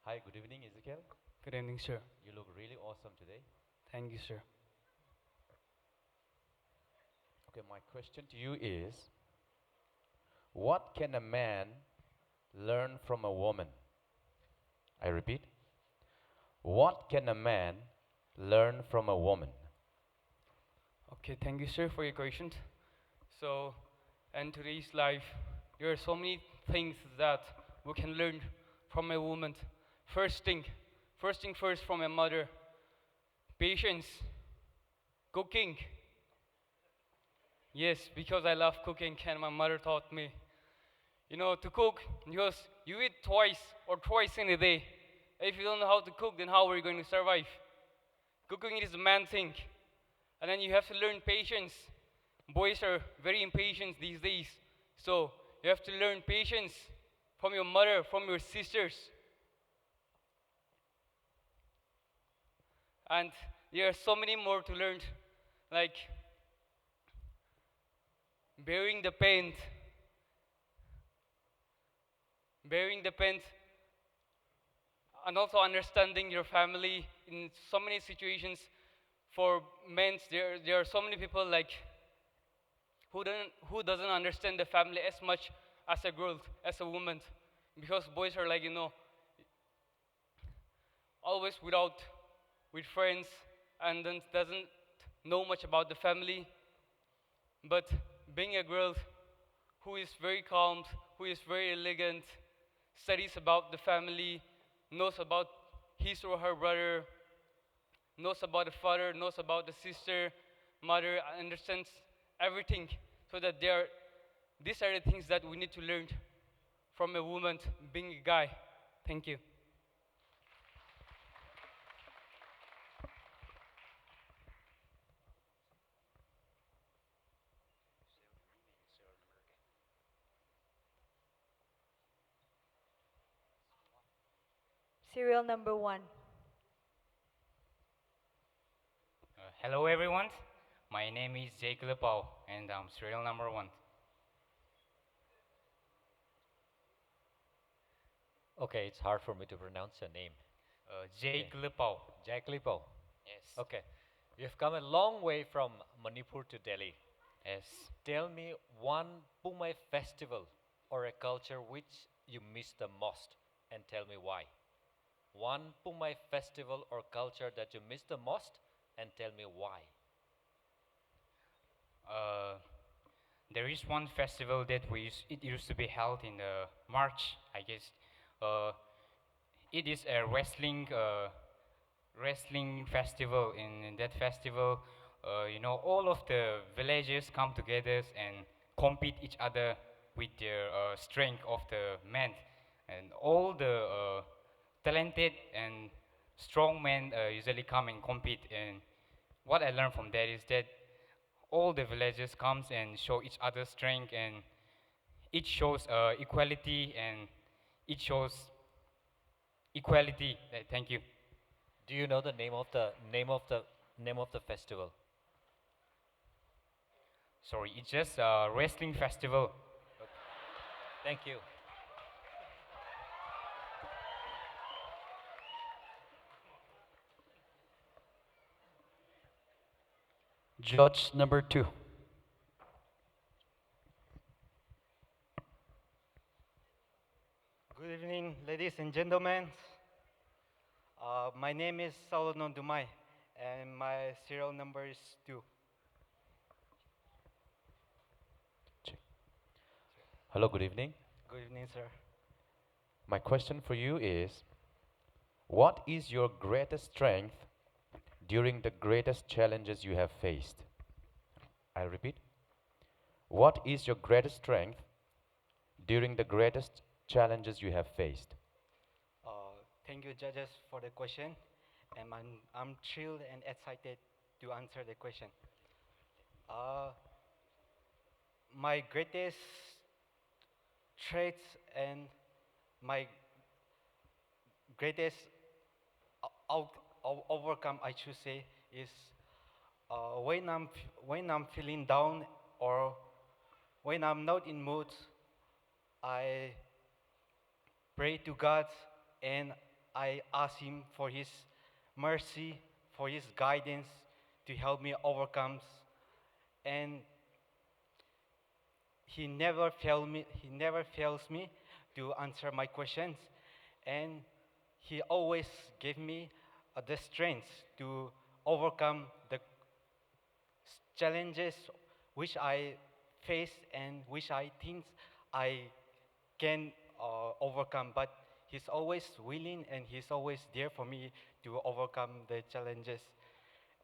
J: Hi, good evening, Ezekiel.
I: Good evening, sir.
J: You look really awesome today.
I: Thank you, sir.
J: Okay, my question to you is, what can a man learn from a woman? I repeat, what can a man learn from a woman?
I: Okay, thank you, sir, for your questions. So, in today's life, there are so many things that we can learn from a woman. First thing first from a mother, patience, cooking. Yes, because I love cooking and my mother taught me. You know, to cook, because you eat twice or twice in a day. If you don't know how to cook, then how are you going to survive? Cooking is the main thing. And then you have to learn patience. Boys are very impatient these days. So you have to learn patience from your mother, from your sisters. And there are so many more to learn, like bearing the pain, bearing the pain, and also understanding your family in so many situations. For men, there are so many people like who doesn't understand the family as much as a girl, as a woman, because boys are like always with friends, and then doesn't know much about the family. But being a girl who is very calm, who is very elegant, studies about the family, knows about his or her brother, knows about the father, knows about the sister, mother, understands everything. So that these are the things that we need to learn from a woman being a guy. Thank you.
H: Serial number 1.
K: Hello everyone, my name is Jake Lepau and I'm serial number 1.
L: Okay, it's hard for me to pronounce your name.
K: Jake
L: Okay.
K: Lepau.
L: Jack Lipo.
K: Yes.
L: Okay. You've come a long way from Manipur to Delhi.
K: Yes.
L: Tell me one Poumai festival or a culture which you miss the most and tell me why. One Poumai festival or culture that you miss the most and tell me why.
K: Uh, there is one festival that it used to be held in March, I guess. Uh, it is a wrestling festival. In that festival, all of the villages come together and compete each other with their strength of the men, and all the talented and strong men usually come and compete. And what I learned from that is that all the villagers comes and show each other's strength, and it shows equality, and it shows equality. Thank you.
L: Do you know the name of the festival?
K: Sorry, it's just a wrestling festival.
L: Thank you.
C: Judge number 2.
A: Good evening, ladies and gentlemen. My name is Solomon Dumai, and my serial number is 2.
J: Hello, good evening.
A: Good evening, sir.
J: My question for you is, what is your greatest strength during the greatest challenges you have faced? I repeat, what is your greatest strength during the greatest challenges you have faced?
A: Thank you, judges, for the question, and I'm thrilled and excited to answer the question. My greatest traits and my greatest overcome, I should say, is when I'm feeling down or when I'm not in mood, I pray to God and I ask Him for His mercy, for His guidance to help me overcome. And He never fails me to answer my questions, and He always gives me the strength to overcome the challenges which I face and which I think I can overcome. But He's always willing and He's always there for me to overcome the challenges.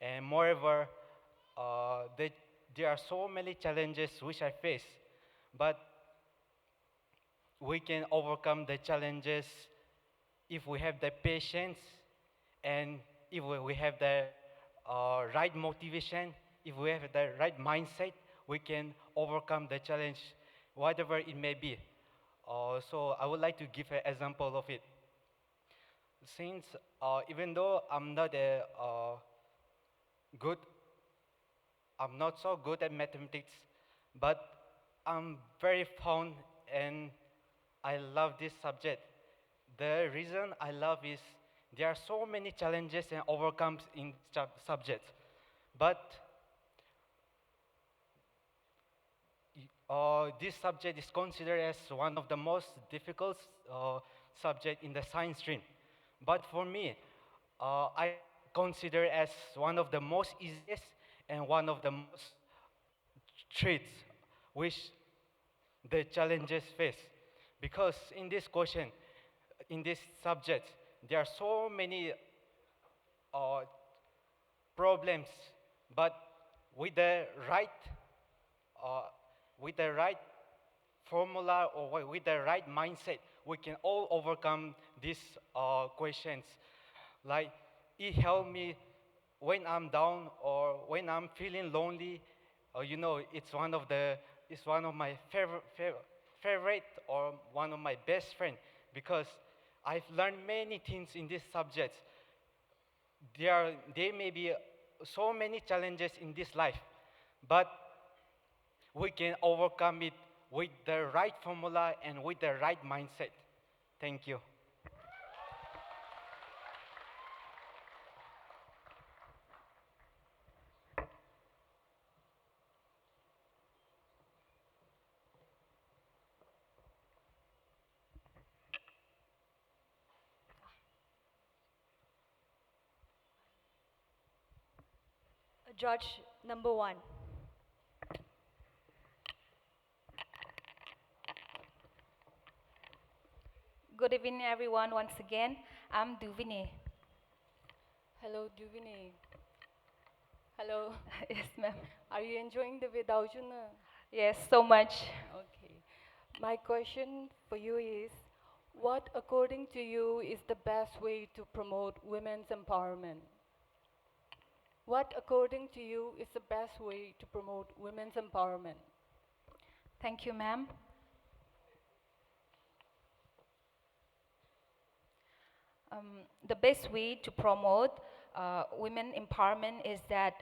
A: And moreover, there are so many challenges which I face, but we can overcome the challenges if we have the patience and if we have the right motivation, if we have the right mindset, we can overcome the challenge, whatever it may be. So I would like to give an example of it. Since even though I'm not a good, I'm not so good at mathematics, but I'm very fond and I love this subject. The reason I love is there are so many challenges and overcomes in subject, but this subject is considered as one of the most difficult subject in the science stream. But for me, I consider as one of the most easiest and one of the most traits which the challenges face. Because in this question, in this subject, there are so many uh, problems, but with the right uh, with the right formula or with the right mindset, we can all overcome these questions. Like it helped me when I'm down or when I'm feeling lonely. You know, it's one of my favorite or one of my best friend because I've learned many things in this subject. There may be so many challenges in this life, but we can overcome it with the right formula and with the right mindset. Thank you.
H: Judge number 1. Good evening, everyone. Once again, I'm Duvini.
M: Hello, Duvini. Hello.
H: Yes, ma'am.
M: Are you enjoying the Vedaoyu Niih?
H: Yes, so much.
M: Okay. My question for you is, what according to you is the best way to promote women's empowerment? What according to you is the best way to promote women's empowerment?
H: Thank you, ma'am. The best way to promote women empowerment is that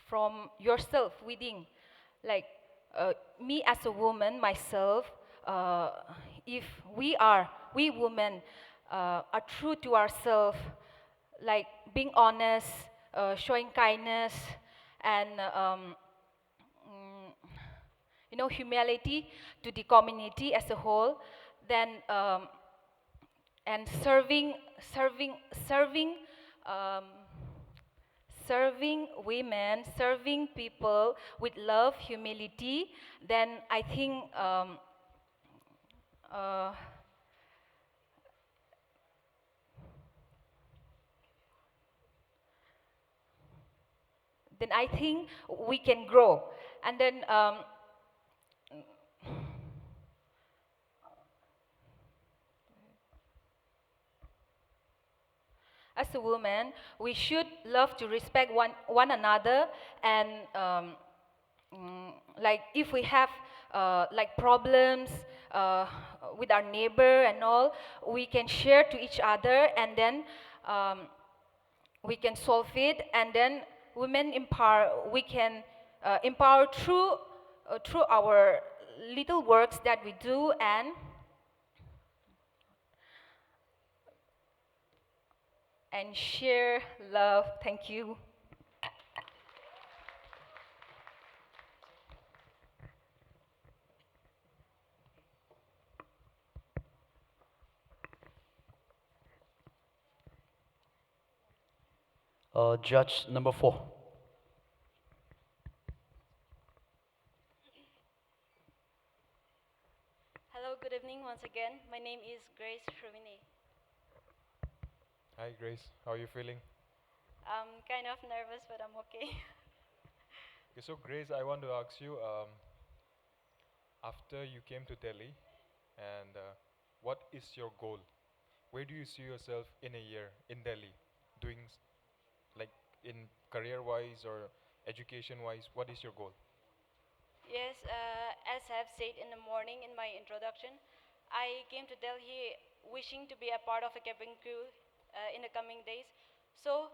H: from yourself within, like me as a woman, myself, if we women are true to ourselves, like being honest, showing kindness, and humility to the community as a whole, then and um, serving women, serving people with love, humility, then I think uh, we can grow. And then as a woman, we should love to respect one another, and like if we have like problems with our neighbor and all, we can share to each other, and then we can solve it, and then we can empower through our little works that we do, and share love. Thank you.
C: Judge number 4.
N: Hello, good evening once again. My name is Grace Shruvini.
O: Hi Grace, how are you feeling?
N: I'm kind of nervous, but I'm okay.
O: Okay, so Grace, I want to ask you, after you came to Delhi, and what is your goal? Where do you see yourself in a year in Delhi, doing like in career-wise or education-wise? What is your goal?
N: Yes, as I have said in the morning in my introduction, I came to Delhi wishing to be a part of a cabin crew in the coming days. So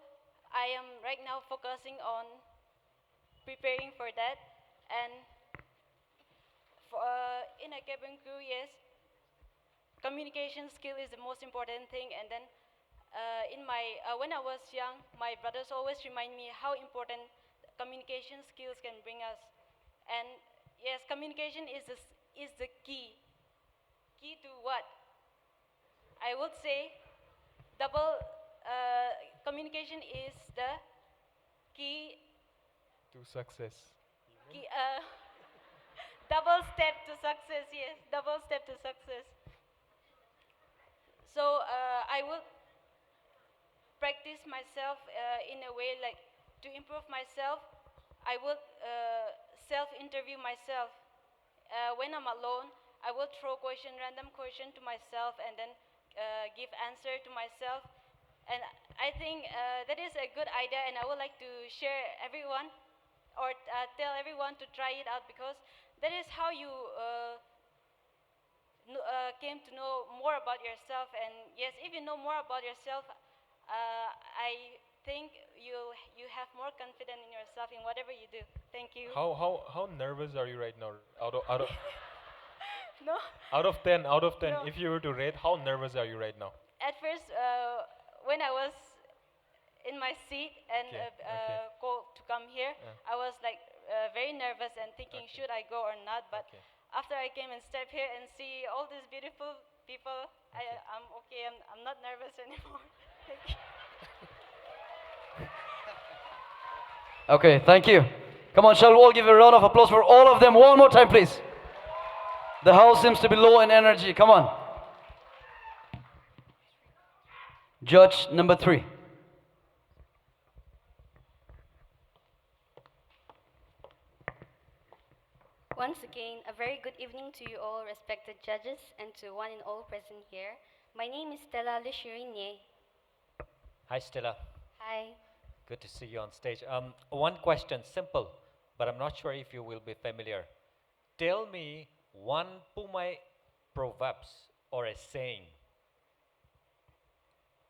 N: I am right now focusing on preparing for that. And for, in a cabin crew, yes, communication skill is the most important thing. And then when I was young, my brothers always remind me how important communication skills can bring us. And yes, communication is the key. Key to what? I would say double communication is the key,
O: To success.
N: key double step to success. Yes, double step to success. So I will practice myself in a way like to improve myself. I would self-interview myself. When I'm alone, I will throw random question to myself, and then give answer to myself. And I think that is a good idea, and I would like to share everyone or tell everyone to try it out, because that is how you came to know more about yourself. And yes, if you know more about yourself, I think you have more confidence in yourself in whatever you do. Thank you.
O: How nervous are you right now? Out of
N: No.
O: out of 10,
N: No.
O: if you were to rate, how nervous are you right now?
N: At first, when I was in my seat and called to come here, I was like very nervous and thinking, should I go or not? But after I came and stepped here and see all these beautiful people, I'm okay. I'm not nervous anymore. Thank you.
C: Okay, thank you. Come on, shall we all give a round of applause for all of them one more time, please? The house seems to be low in energy. Come on. Judge number 3.
P: Once again, a very good evening to you all, respected judges, and to one and all present here. My name is Stella Niih.
L: Hi, Stella.
P: Hi.
L: Good to see you on stage. One question, simple, but I'm not sure if you will be familiar. Tell me one Poumai proverbs or a saying.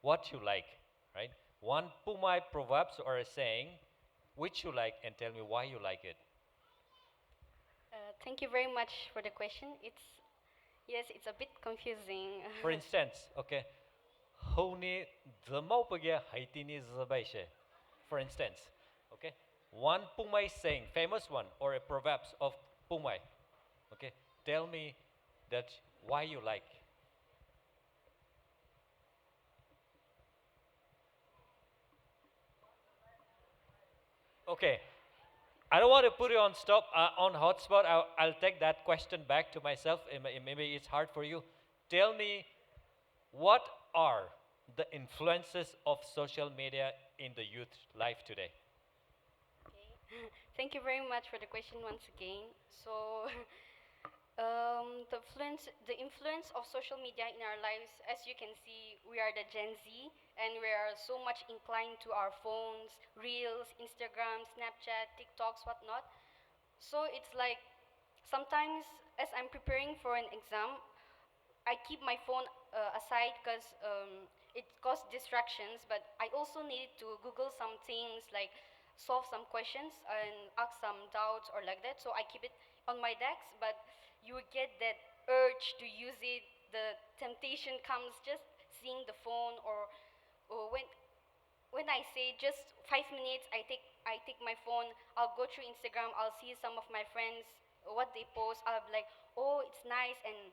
L: What you like, right? One Poumai proverbs or a saying, which you like, and tell me why you like it.
P: Thank you very much for the question. It's a bit confusing.
L: For instance, okay, Honi Dhamopage Haitini Zabaishe. For instance, okay, one Poumai saying, famous one, or a proverbs of Poumai. Okay, tell me that why you like. Okay, I don't want to put you on on hotspot. I'll take that question back to myself. Maybe it's hard for you. Tell me, what are the influences of social media in the youth life today?
P: Okay. Thank you very much for the question once again. So, the influence of social media in our lives, as you can see, we are the Gen Z, and we are so much inclined to our phones, Reels, Instagram, Snapchat, TikToks, whatnot. So it's like sometimes, as I'm preparing for an exam, I keep my phone aside because it causes distractions, but I also need to Google some things, like solve some questions and ask some doubts or like that. So I keep it on my desk, but you get that urge to use it. The temptation comes just seeing the phone, or when I say just 5 minutes, I take my phone, I'll go through Instagram, I'll see some of my friends, what they post, I'll be like, oh, it's nice. And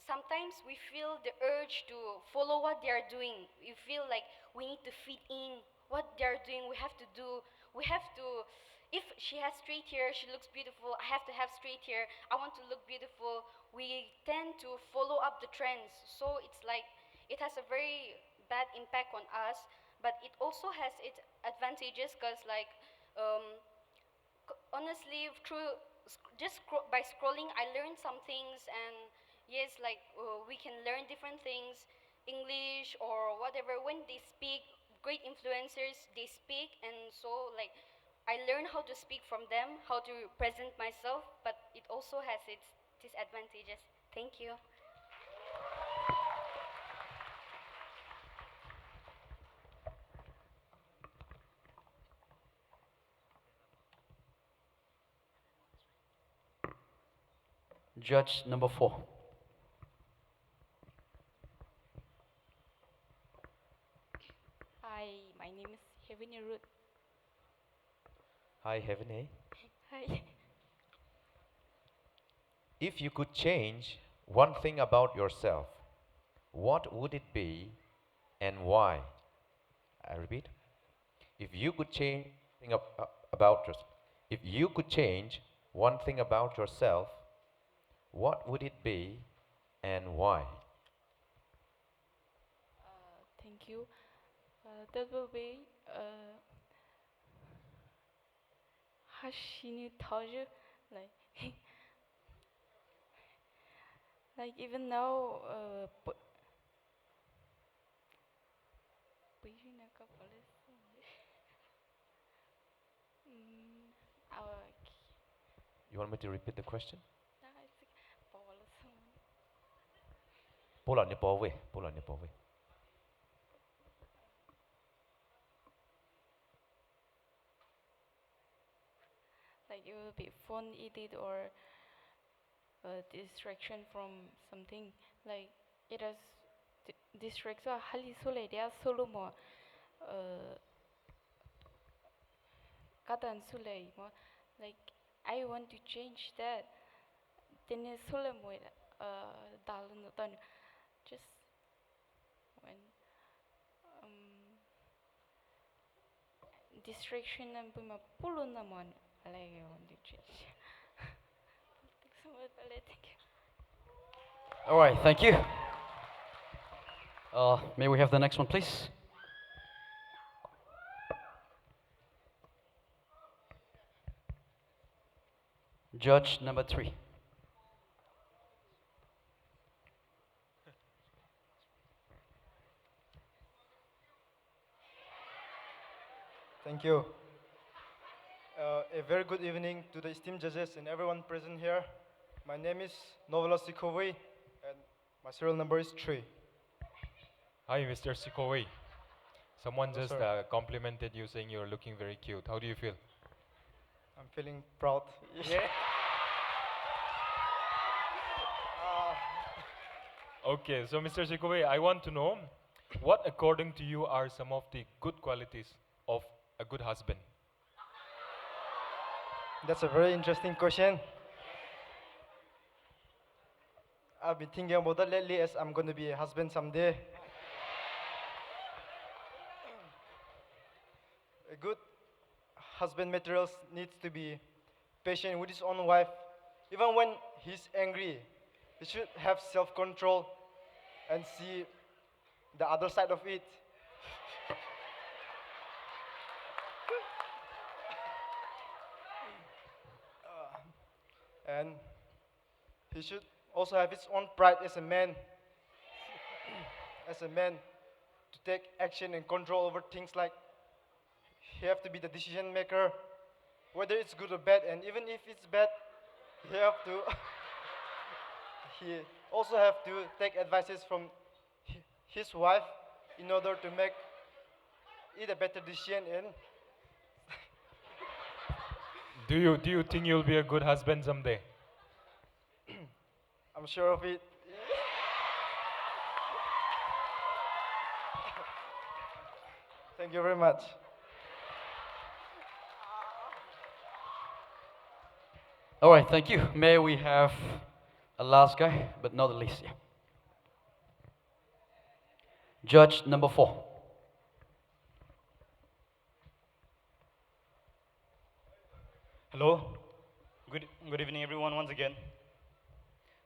P: sometimes we feel the urge to follow what they are doing. We feel like we need to fit in what they are doing. We have to do, we have to, if she has straight hair, she looks beautiful, I have to have straight hair, I want to look beautiful. We tend to follow up the trends. So it's like, it has a very bad impact on us, but it also has its advantages, because like um, honestly, through by scrolling, I learned some things. And yes, like we can learn different things, English or whatever. When they speak, great influencers, they speak, and so like
N: I learn how to speak from them, how to present myself, but it also has its disadvantages. Thank you.
C: Judge number 4.
Q: Hi, my name is Heavenly Ruth.
J: Hi, Heavenly.
Q: Hi.
J: If you could change one thing about yourself, what would it be and why? I repeat. If you could change thing about yourself, if you could change one thing about yourself, what would it be and why?
Q: Thank you. That will be Hashini Taju. Like, like even now,
J: You want me to repeat the question?
Q: nah, it's
J: Pola ni pawe, pola ni pawe.
Q: like it will be phone edit or a distraction from something. Like it has distracts a hali sole dia solo mo katan sule mo. Like I want to change that. Then sole mo dalun ton just when distraction and puma pulun namon. Like I want to change. Thank you.
C: All right, thank you. May we have the next one, please? Judge number 3.
R: Thank you. A very good evening to the esteemed judges and everyone present here. My name is Novela Sikowi and my serial number is 3.
O: Hi, Mr. Sikowi. Someone
R: Hello,
O: just
R: sir.
O: complimented you saying you're looking very cute. How do you feel?
R: I'm feeling proud.
O: Yeah. Okay, so Mr. Sikowi, I want to know what, according to you, are some of the good qualities of a good husband?
R: That's a very interesting question. I've been thinking about that lately as I'm going to be a husband someday. A good husband materials needs to be patient with his own wife. Even when he's angry, he should have self-control and see the other side of it. And he should also have his own pride as a man. As a man, to take action and control over things like he have to be the decision maker, whether it's good or bad, and even if it's bad, he have to he also have to take advices from his wife in order to make it a better decision. And
O: Do you think you'll be a good husband someday?
R: I'm sure of it. Thank you very much.
C: All right, thank you. May we have a last guy, but not the least. Yeah. Judge number 4.
S: Hello. Good evening, everyone, once again.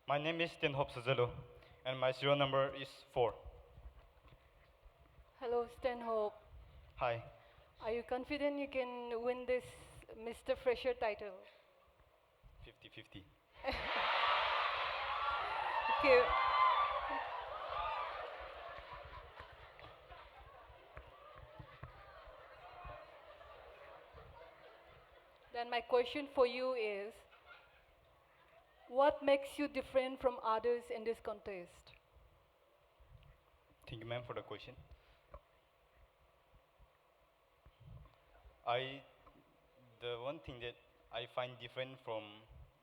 S: My name is Stenhope Suzelo, and my serial number is 4.
M: Hello, Stanhope.
S: Hi.
M: Are you confident you can win this Mr. Fresher title?
S: 50-50.
M: Okay. And my question for you is, what makes you different from others in this contest?
I: Thank you, ma'am, for the question. The one thing that I find different from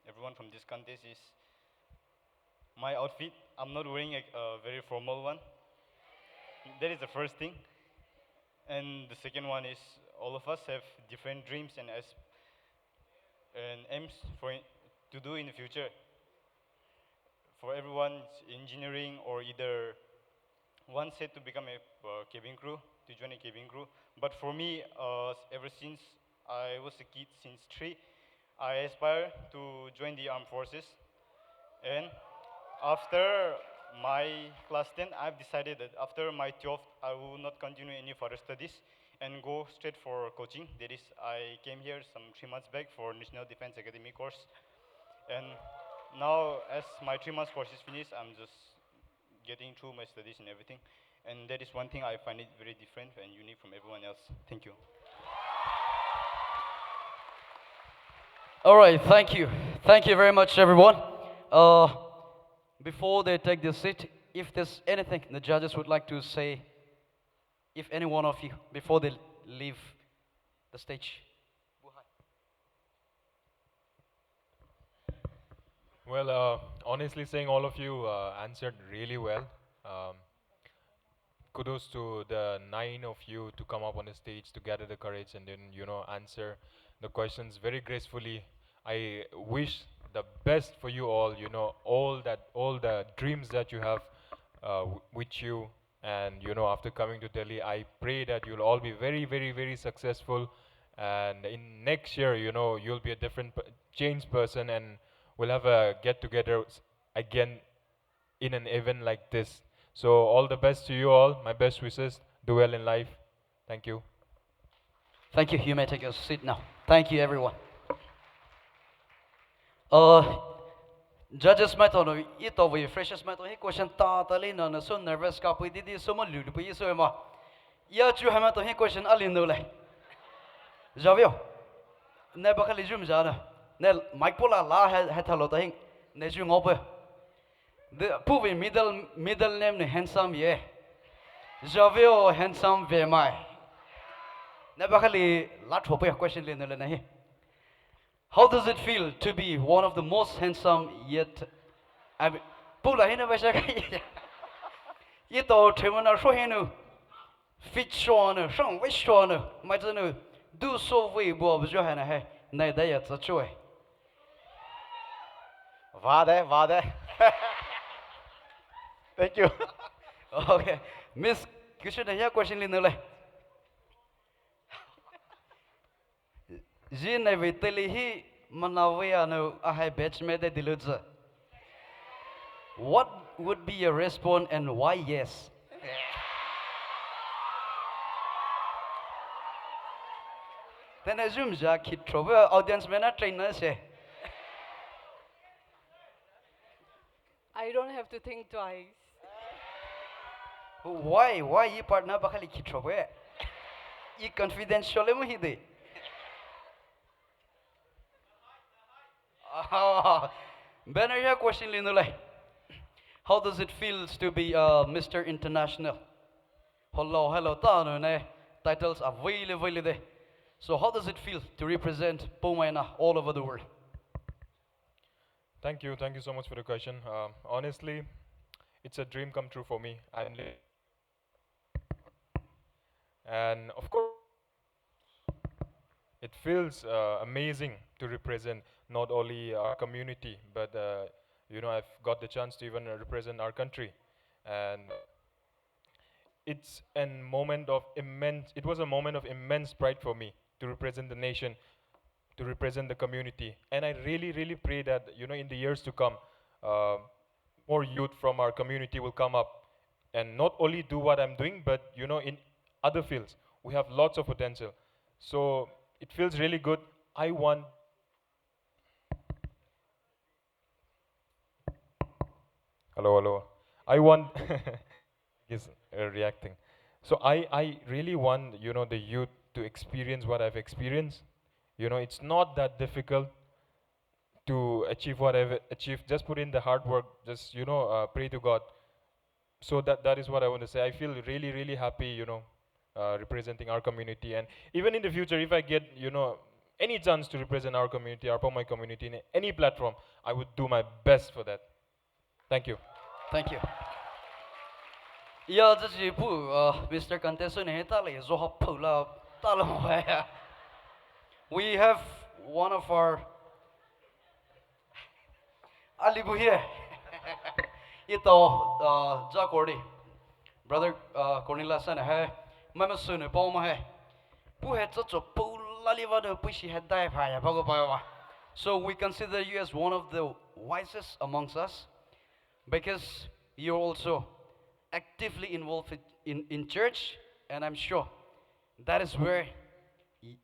I: everyone from this contest is my outfit. I'm not wearing a very formal one. That is the first thing. And the second one is all of us have different dreams and aims to do in the future. For everyone, it's engineering or either one said to become a cabin crew, to join a cabin crew. But for me, ever since I was a kid, since 3, I aspire to join the armed forces. And after my class 10, I've decided that after my 12th, I will not continue any further studies and go straight for coaching. That is, I came here some 3 months back for National Defense Academy course. And now, as my 3 months course is finished, I'm just getting through my studies and everything. And that is one thing I find it very different and unique from everyone else. Thank you.
C: All right, thank you. Thank you very much, everyone. Before they take their seat, if there's anything the judges would like to say, if any one of you, before they leave the stage.
O: Well, honestly saying, all of you answered really well. Kudos to the 9 of you to come up on the stage to gather the courage and then, answer the questions very gracefully. I wish the best for you all, all the dreams that you have with you. And, after coming to Delhi, I pray that you'll all be very, very, very successful. And in next year, you'll be a different, changed person, and we'll have a get-together again in an event like this. So all the best to you all. My best wishes. Do well in life. Thank you.
C: Thank you. You may take your seat now. Thank you, everyone. Judges might know it over freshers might know question totally no so nervous copy did so much lude but so ma ya chu hama to question alin no le javio ne bakali jum jana ne mic pola la ha thalo to hing ne ju ngope the puvi middle name ne handsome ye javio handsome ve mai ne bakali la thope question le no le nahi. How does it feel to be one of the most handsome yet? I mean, pula hina basha kai. Ito temana so hinu. Fit shona, shong wish shona. My zenu do so way bo bjo hana hai. Nai da ya tsa choi.
R: Vade. Thank you.
C: Okay, Miss, question na question li nole. Jin na vitali hi manawaya no ahai batch me de dilutza. What would be your response and why yes? Then assume ja kid trouble audience me na trainer se.
M: I don't have to think twice.
C: Why you partner bakali kid trouble? You confidential mo hide. Better question linule. How does it feel to be Mr. International? Hello, tano ne titles are really there. So how does it feel to represent Poumai Naga all over the world?
O: Thank you so much for the question. Honestly, it's a dream come true for me. And of course, it feels amazing to represent not only our community, but I've got the chance to even represent our country, and it was a moment of immense pride for me to represent the nation, to represent the community, and I really pray that in the years to come, more youth from our community will come up and not only do what I'm doing, but in other fields we have lots of potential. So it feels really good. Hello. I want is reacting. So I really want the youth to experience what I've experienced. You know, it's not that difficult to achieve whatever achieve. Just put in the hard work. Just pray to God. So that is what I want to say. I feel really really happy, representing our community, and even in the future, if I get any chance to represent our community, our Poumai community in any platform, I would do my best for that. Thank you.
C: Thank you. Yeah, this is Mr. Contestant. We have one of our Alibu here. Ito, Jacordi. Brother Cornelia son hai. Mama son Pauma hai. Pu had such a pulaliva pushi had dive high. So we consider you as one of the wisest amongst us because you're also actively involved in church, and I'm sure that is where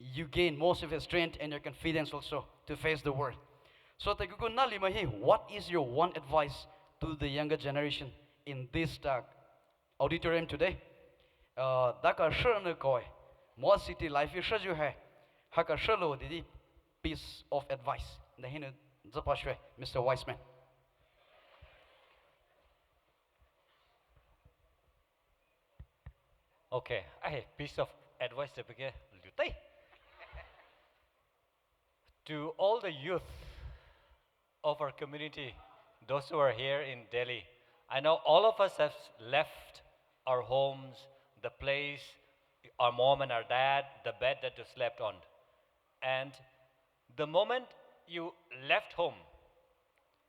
C: you gain most of your strength and your confidence also to face the world. So Teguku Nalimahi, what is your one advice to the younger generation in this auditorium today? Daka sherne koi, mo city life is shaju hai, haka shalo didi piece of advice. Dahina zapashwe, Mr. Wiseman.
L: Okay, I piece of advice to begin. To all the youth of our community, those who are here in Delhi, I know all of us have left our homes, the place, our mom and our dad, the bed that you slept on. And the moment you left home,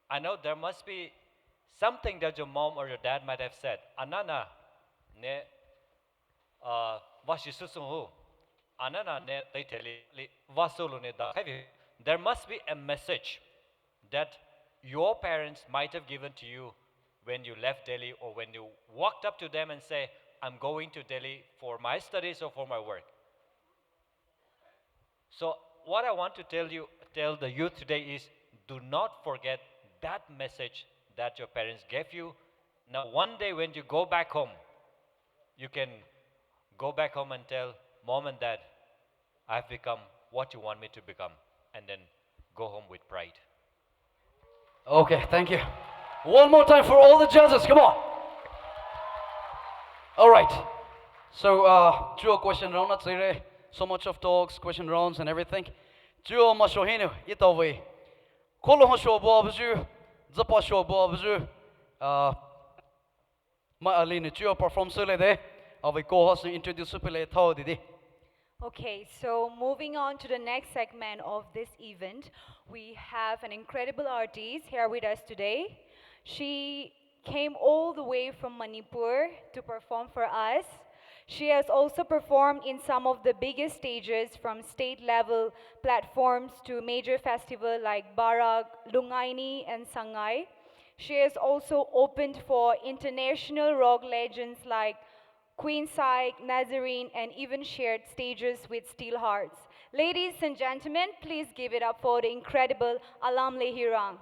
L: I know there must be something that your mom or your dad might have said. Anana, ne vasisusungu. Anana ne taiteli vasulu ne da. There must be a message that your parents might have given to you when you left Delhi, or when you walked up to them and say, I'm going to Delhi for my studies or for my work. So what I want to tell the youth today is, do not forget that message that your parents gave you. Now one day when you go back home, you can go back home and tell mom and dad, I've become what you want me to become, and then go home with pride.
C: Okay, thank you. One more time for all the judges, come on. All right. So, dual question round, not say so much of talks, question rounds and everything. Dual mashohino, itawe. Kolo hasho boabju, zapa sho boabju. Ma aline dual perform sole de. Awe go host introduce supele thao didi.
H: Okay, so moving on to the next segment of this event, we have an incredible artist here with us today. She came all the way from Manipur to perform for us. She has also performed in some of the biggest stages, from state level platforms to major festivals like Barak, Lungaini and Sangai. She has also opened for international rock legends like Queen Psych, Nazarene, and even shared stages with Steel Hearts. Ladies and gentlemen, please give it up for the incredible Alamle Heraang.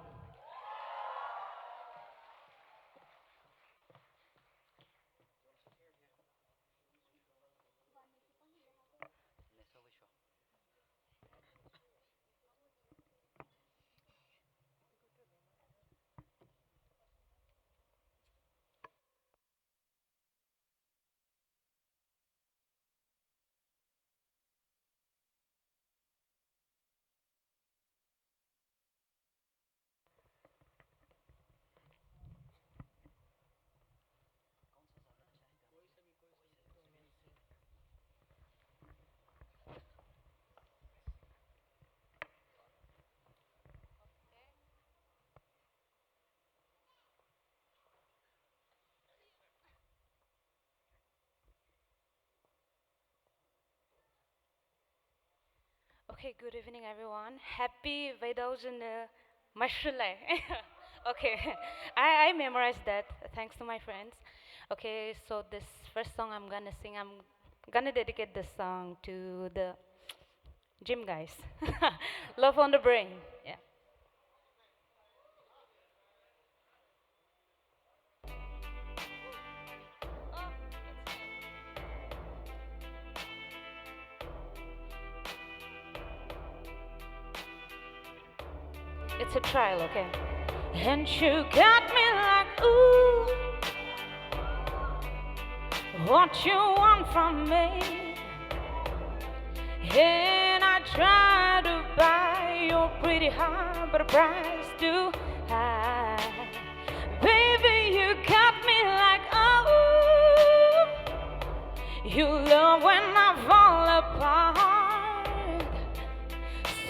T: Okay, good evening, everyone. Happy Vedaoyu Niih. Okay, I memorized that thanks to my friends. Okay, so this first song I'm gonna sing, I'm gonna dedicate this song to the gym guys. Love on the brain. Yeah. It's a trial, okay? And you got me like, ooh, what you want from me? And I try to buy your pretty heart, but the price too high. Baby, you got me like, oh, you love when I fall apart,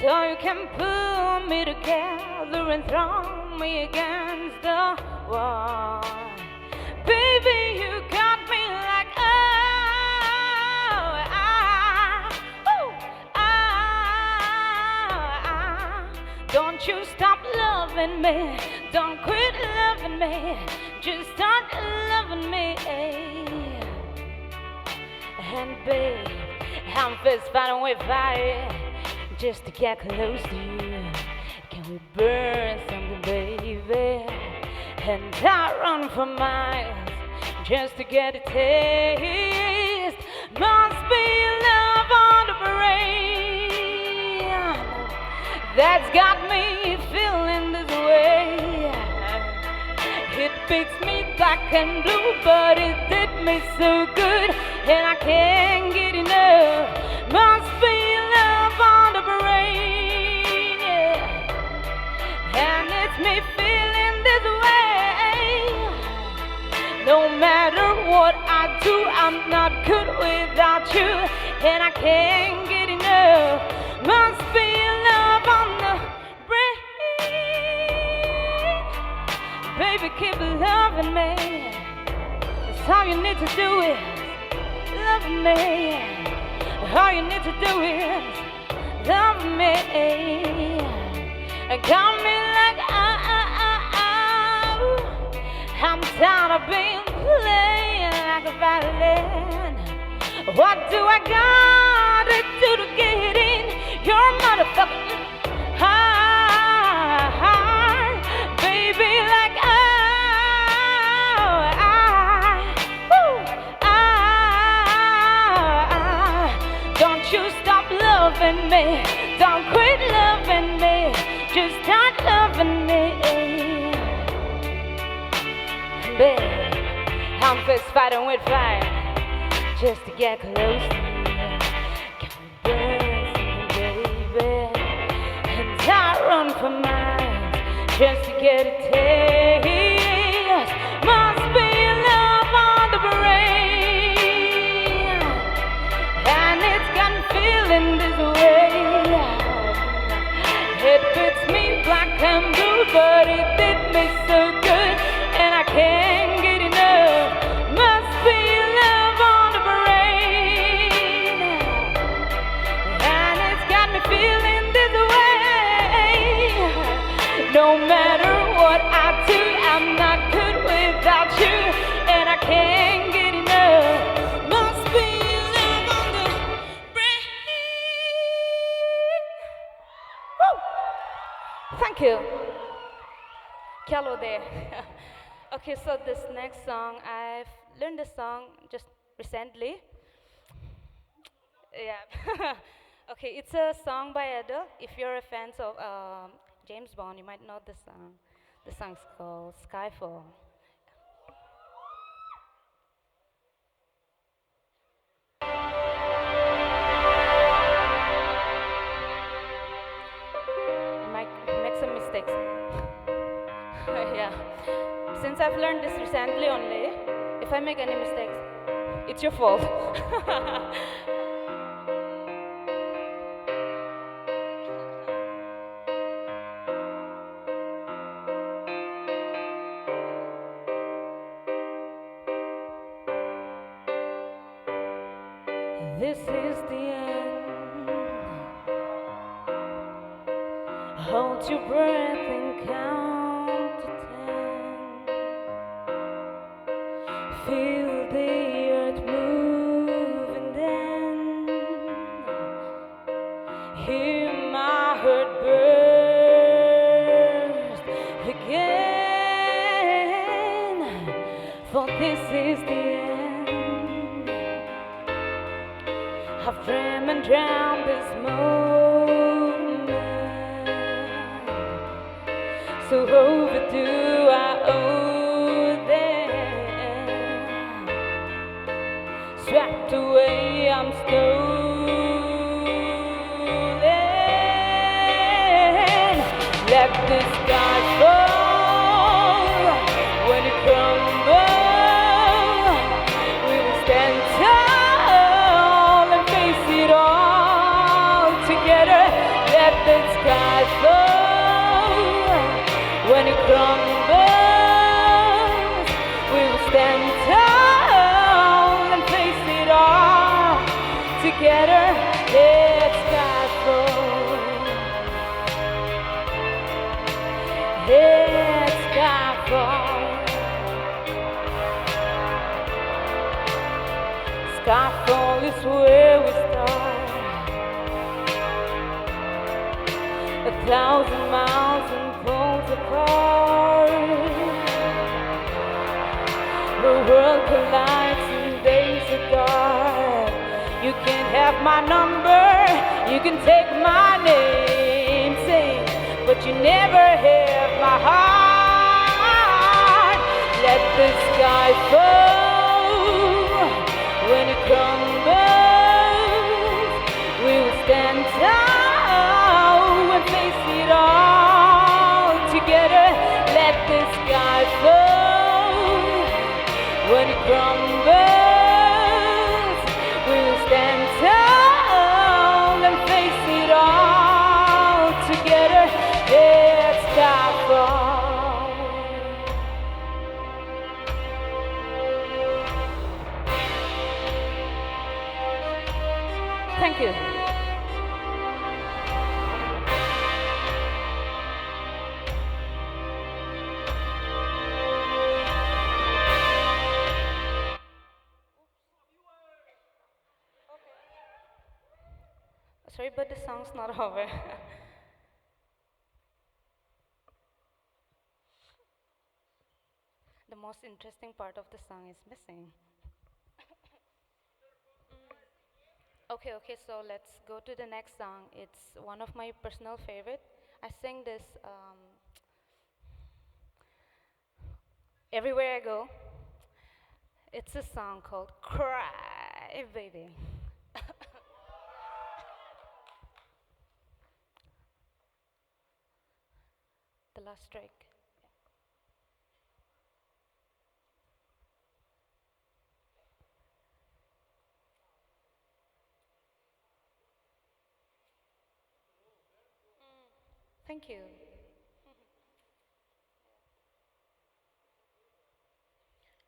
T: so you can pull me together and throw me against the wall. Baby, you got me like, don't you stop loving me, don't quit loving me, just start loving me. And babe, I'm fist fighting with fire just to get close to you. Can we burn something, baby? And I run for miles just to get a taste. Must be love on the brain that's got me feeling this way. It beats me black and blue, but it did me so good, and I can't get enough. Must be love on the brain, yeah. And it's me feeling this way. No matter what I do, I'm not good without you, and I can't get enough. Must be love on the brain. Baby, keep loving me. That's all you need to do is love me. All you need to do is love me. Got me like, I'm tired of being playing like a violin. What do I gotta do to get in your motherfucking heart? Baby, like, don't you stop loving me, don't quit loving me, just start loving me. Babe, I'm fist fighting with fire just to get close to you. Can we burn something, baby? And I run for miles just to get a taste. Must be love on the brain, and it's got me feeling this way. It fits me black and blue, but it did me so good, and I can't get enough. Must be love on the brain, and it's got me feeling this way. No matter what I do, I'm not good without you, and I can't get enough. Must be love on the brain. Woo! Thank you. Hello there. Okay, so this next song, I've learned this song just recently. Yeah. Okay, it's a song by Adele. If you're a fan of James Bond, you might know this song. The song's called Skyfall. I might make some mistakes. Yeah. Since I've learned this recently only, if I make any mistakes, it's your fault. This is the end. Hold your breath and count to 10. Feel the earth move and then hear my heart burst again. For this is the end. I've dreamed and drowned this moment. so overdue. I owe them. Swept away, I'm stolen. Let the sky fall when it crumbles. We will stand tall and face it all together. Let the sky fall when it crumbles. We will stand tall and face it all together. Let sky fall. Let sky fall. Skyfall is where we start. 1,000 miles and poles apart. The world collides and days are dark. You can have my number, you can take my name, sing, but you never have my heart. Let the sky fall when it crumbles. We will stand tall and face it all together. Let the sky fall when it crumbles. We will stand tall and face it all together. Let sky fall. Thank you. Sorry, but the song's not over. The most interesting part of the song is missing. Okay, so let's go to the next song. It's one of my personal favorite. I sing this everywhere I go. It's a song called Cry Baby. The last strike. Thank you.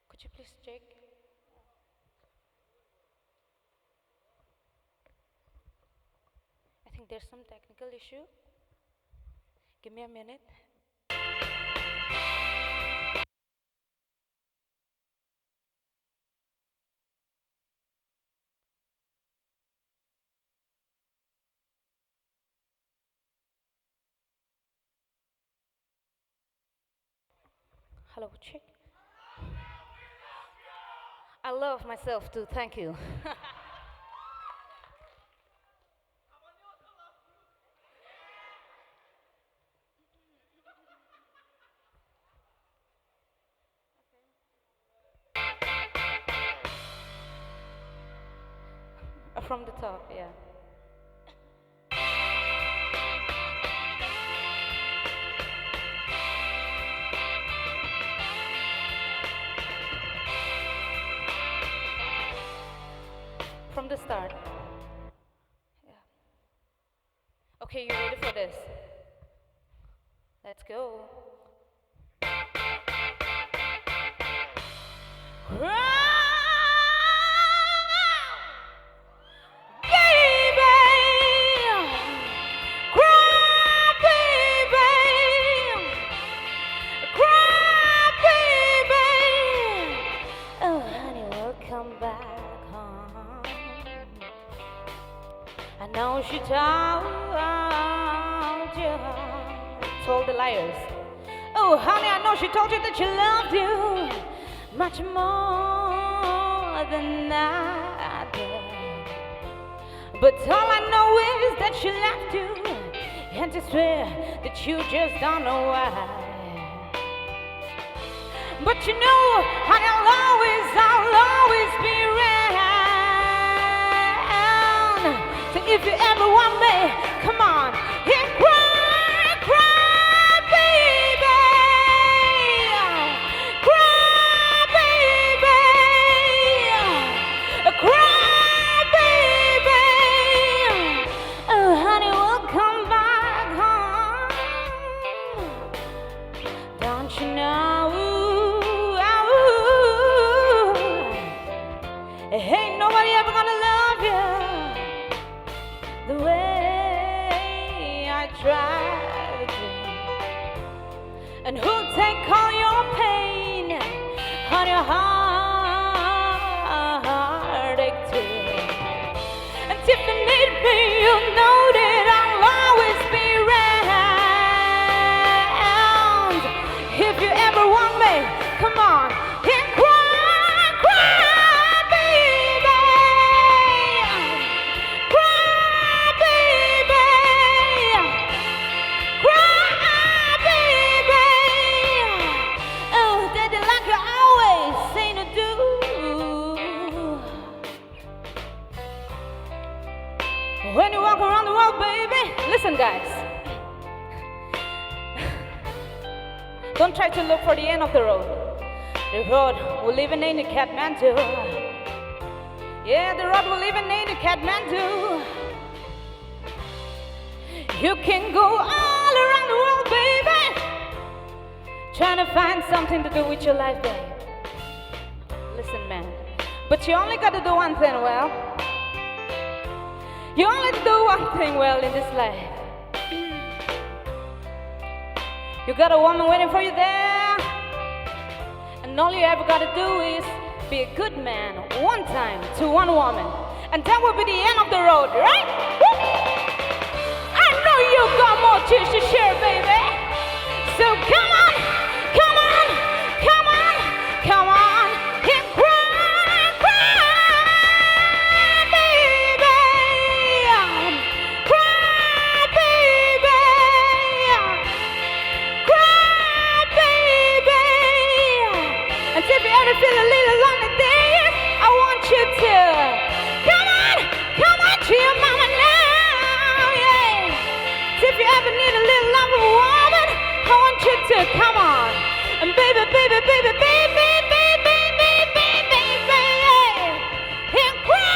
T: Could you please check? I think there's some technical issue. Give me a minute. Hello, check. I love myself too, thank you. From the top, yeah. From the start. Yeah. Okay, you ready for this? Let's go. Now she told the liars. Oh, honey, I know she told you that she loved you much more than I did. But all I know is that she left you, and I swear that you just don't know why. But you know, honey, I'll always be around. So if you ever want me, come on, and cry, cry, baby. Cry, baby. Cry, baby. Oh, honey, we'll come back home. Don't you know? Ain't nobody ever gonna love you the way I tried to. And who'll take all your pain on your heartache too? And if you need me, you know that I'll always be around. If you ever want me, come on and cry, cry. When you walk around the world, baby, listen, guys. Don't try to look for the end of the road. The road we're living in Kathmandu. Yeah, the road we're living in Kathmandu. You can go all around the world, baby, trying to find something to do with your life, babe. Listen, man, but you only got to do one thing well. You only do one thing well in this life. You got a woman waiting for you there, and all you ever gotta do is be a good man one time to one woman, and that will be the end of the road, right? Woo! I know you got more tears to share, baby. So come on, come on, come on, come on, and cry, cry, baby. Cry, baby. Cry, baby. And if you ever feel a little lonely days, I want you to come on to your mama now, yeah. So if you ever need a little love of a woman, I want you to come on. And baby, baby, baby, baby, baby, baby, baby, baby, and cry.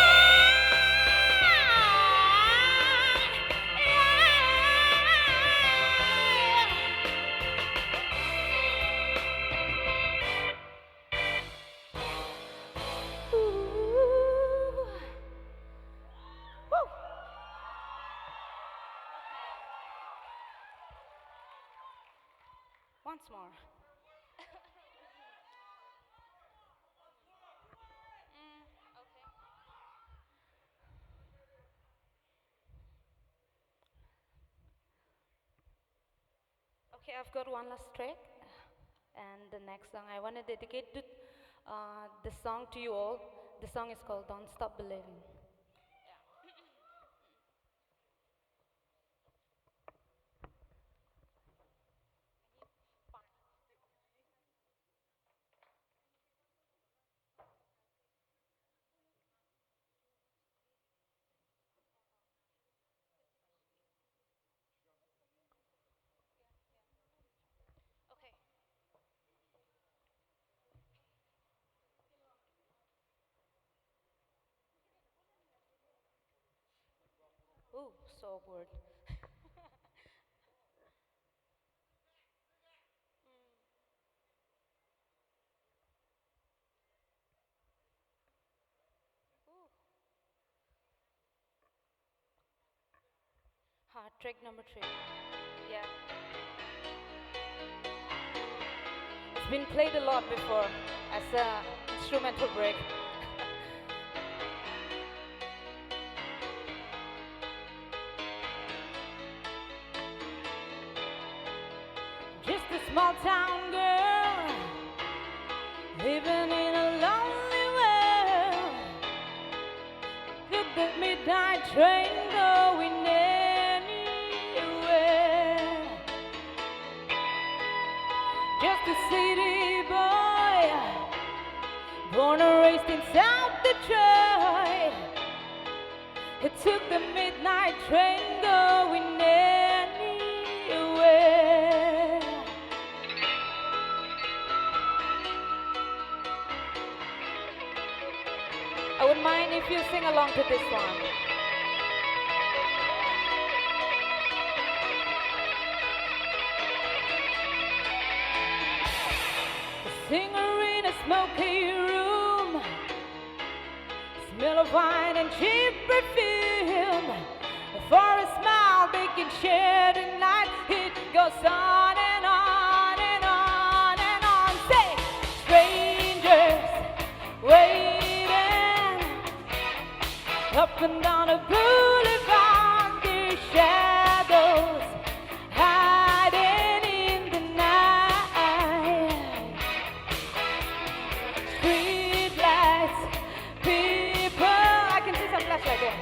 T: Once more. Okay, I've got one last track, and the next song I want to dedicate the song to you all. The song is called "Don't Stop Believing." Ooh, so awkward. Track number 3. Yeah. It's been played a lot before as an instrumental break. Just a small town girl living in a lonely world. Took the midnight train going anywhere. Just a city boy
U: Born and raised in South Detroit. It took the midnight train going anywhere. I wouldn't mind if you sing along to this one. A singer in a smoky room, smell of wine and cheap perfume. For a smile they can share tonight. It goes on and on and on and on. Say, strangers waiting up and down a boulevard. Their shadows hiding in the night. Street lights, people, I can see some flashlight there.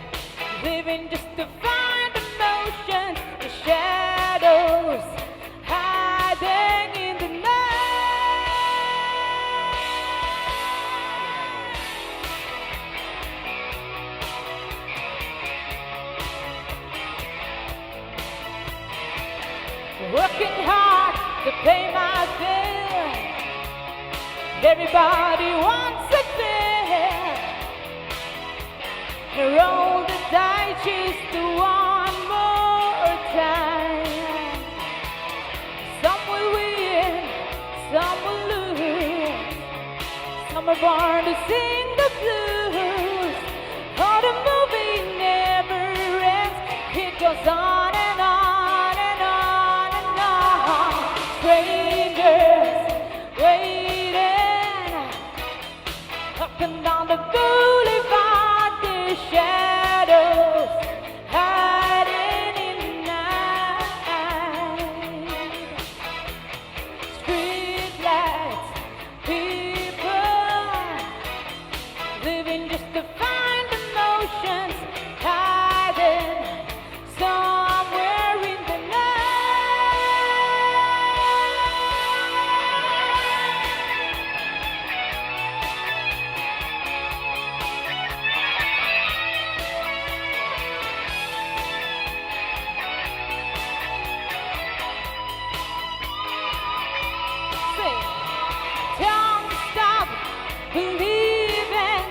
U: Living just to find emotions. The shadows hiding in the night. Working hard to pay my bill. Everybody wants a bill. Roll the dice just one more time. Some will win, some will lose. Some are born to sing the blues. Oh, the movie never ends. It goes on and on and on and on. Strangers waiting up and down the boulevard. The shadows hiding in the night. Street lights, people living just to find emotions hiding somewhere in the night. Sing. Don't stop believing.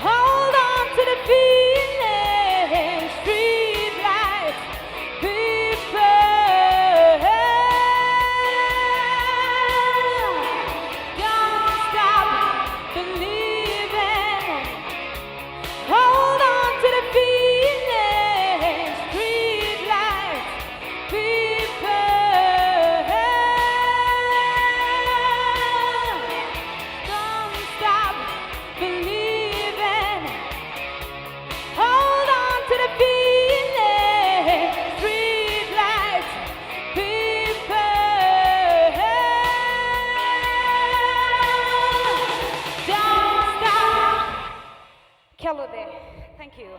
U: Hold on to the feeling. Street lights, people. Don't stop believing. Hold on to the feeling. Street lights, people. Don't stop believing. Hold on to the feeling. Street lights, people. Don't stop. Kello there. Thank you.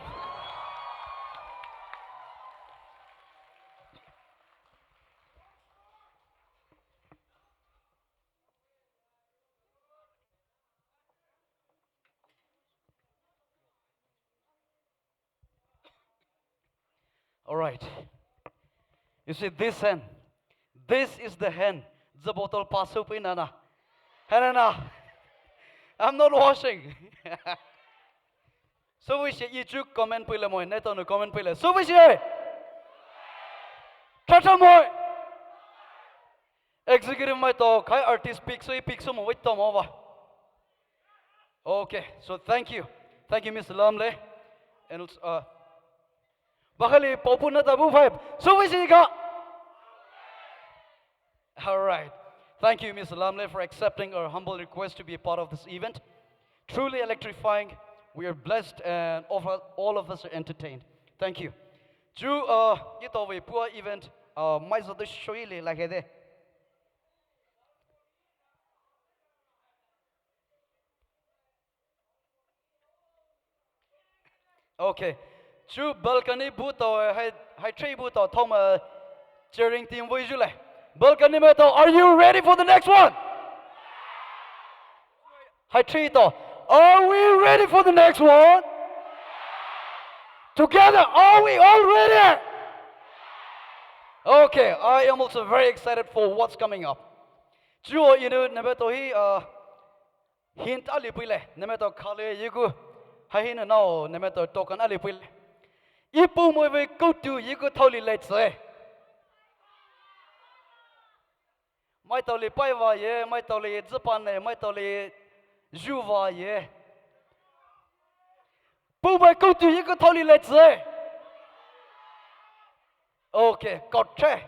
C: All right. You see this hand. This is the hand. The bottle pass up in Anna. Hanana. I'm not washing. So we should you comment pile moi. Net on comment pile. So we should. Tata moi. Executive my talk. Hi artist pick so you pick some with Tom over. Okay. So thank you. Thank you, Miss Alamle. And also, Bakali popuna tabu vibe. So we see go. All right. Thank you, Miss Alamle, for accepting our humble request to be a part of this event. Truly electrifying. We are blessed and all of us are entertained. Thank you. Chu ito we poor event mais do shoile like ede. Okay. Chu balcony buto hai tree buto thoma cheering team voi jule. Balcony meto, are you ready for the next one? Hai Trito. Are we ready for the next one? Together, are we all ready? Okay, I am also very excited for what's coming up. Juo inu nebeto hi hint ali pile nemeto khale yigu hai na no nemeto token ali pile. Ipu mo ve go to yigu tholi let se. Mai toli Paiva ye, mai toli Japan ne, mai toli Juva ye. Pu mo go to yigu tholi let se. Okay, got che.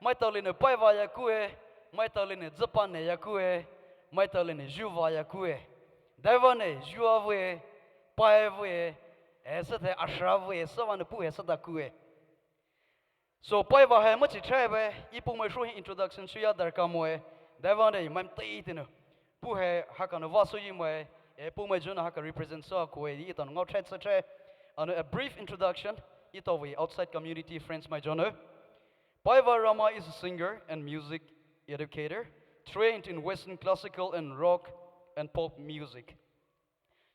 C: Mai toli ne Paiva ya kue, mai toli ne Japan ne ya kue, mai toli ne Juva ya kue. Daiva ne Juva ve, Paiva ve, esa the Ashra ve, savan pu esa da kue. So Paiva hai machi trebe, ipu mai shu introduction shu ya dar kamoe. Daiva ne mam tei tinu. Pu hai hakan vasu yimoe, e pu mai juna haka represent so kue, iton ngau chat sa tre. A brief introduction, ito we outside community friends my jono. Paiva Ramai is a singer and music educator, trained in Western classical and rock and pop music.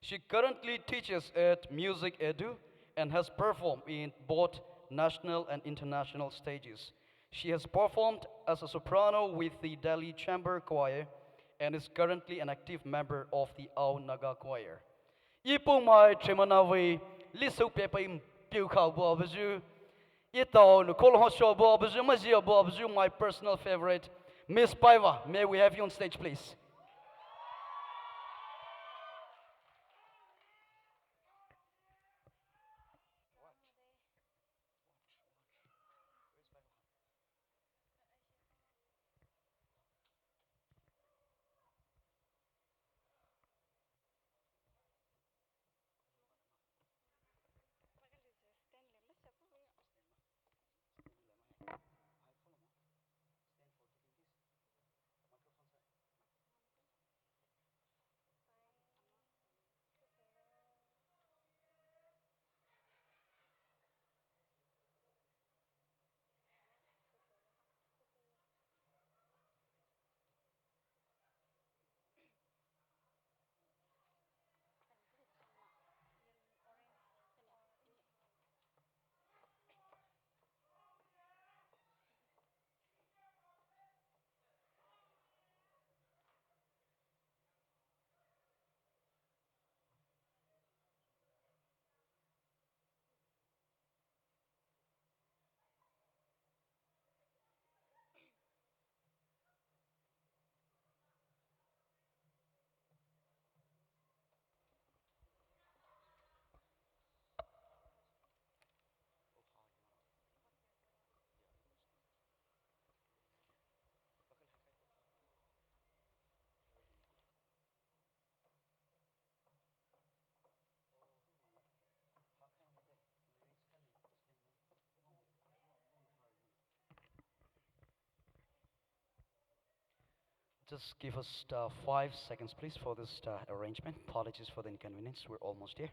C: She currently teaches at Music Edu and has performed in both national and international stages. She has performed as a soprano with the Delhi Chamber Choir and is currently an active member of the Ao Naga Choir. Ipu mai tremanawi lisu pepe piu khao bo baju. Ito no kol hosho bo baju mazio bo baju my personal favorite Miss Paiva. May we have you on stage please? Just give us 5 seconds, please, for this arrangement. Apologies for the inconvenience. We're almost here.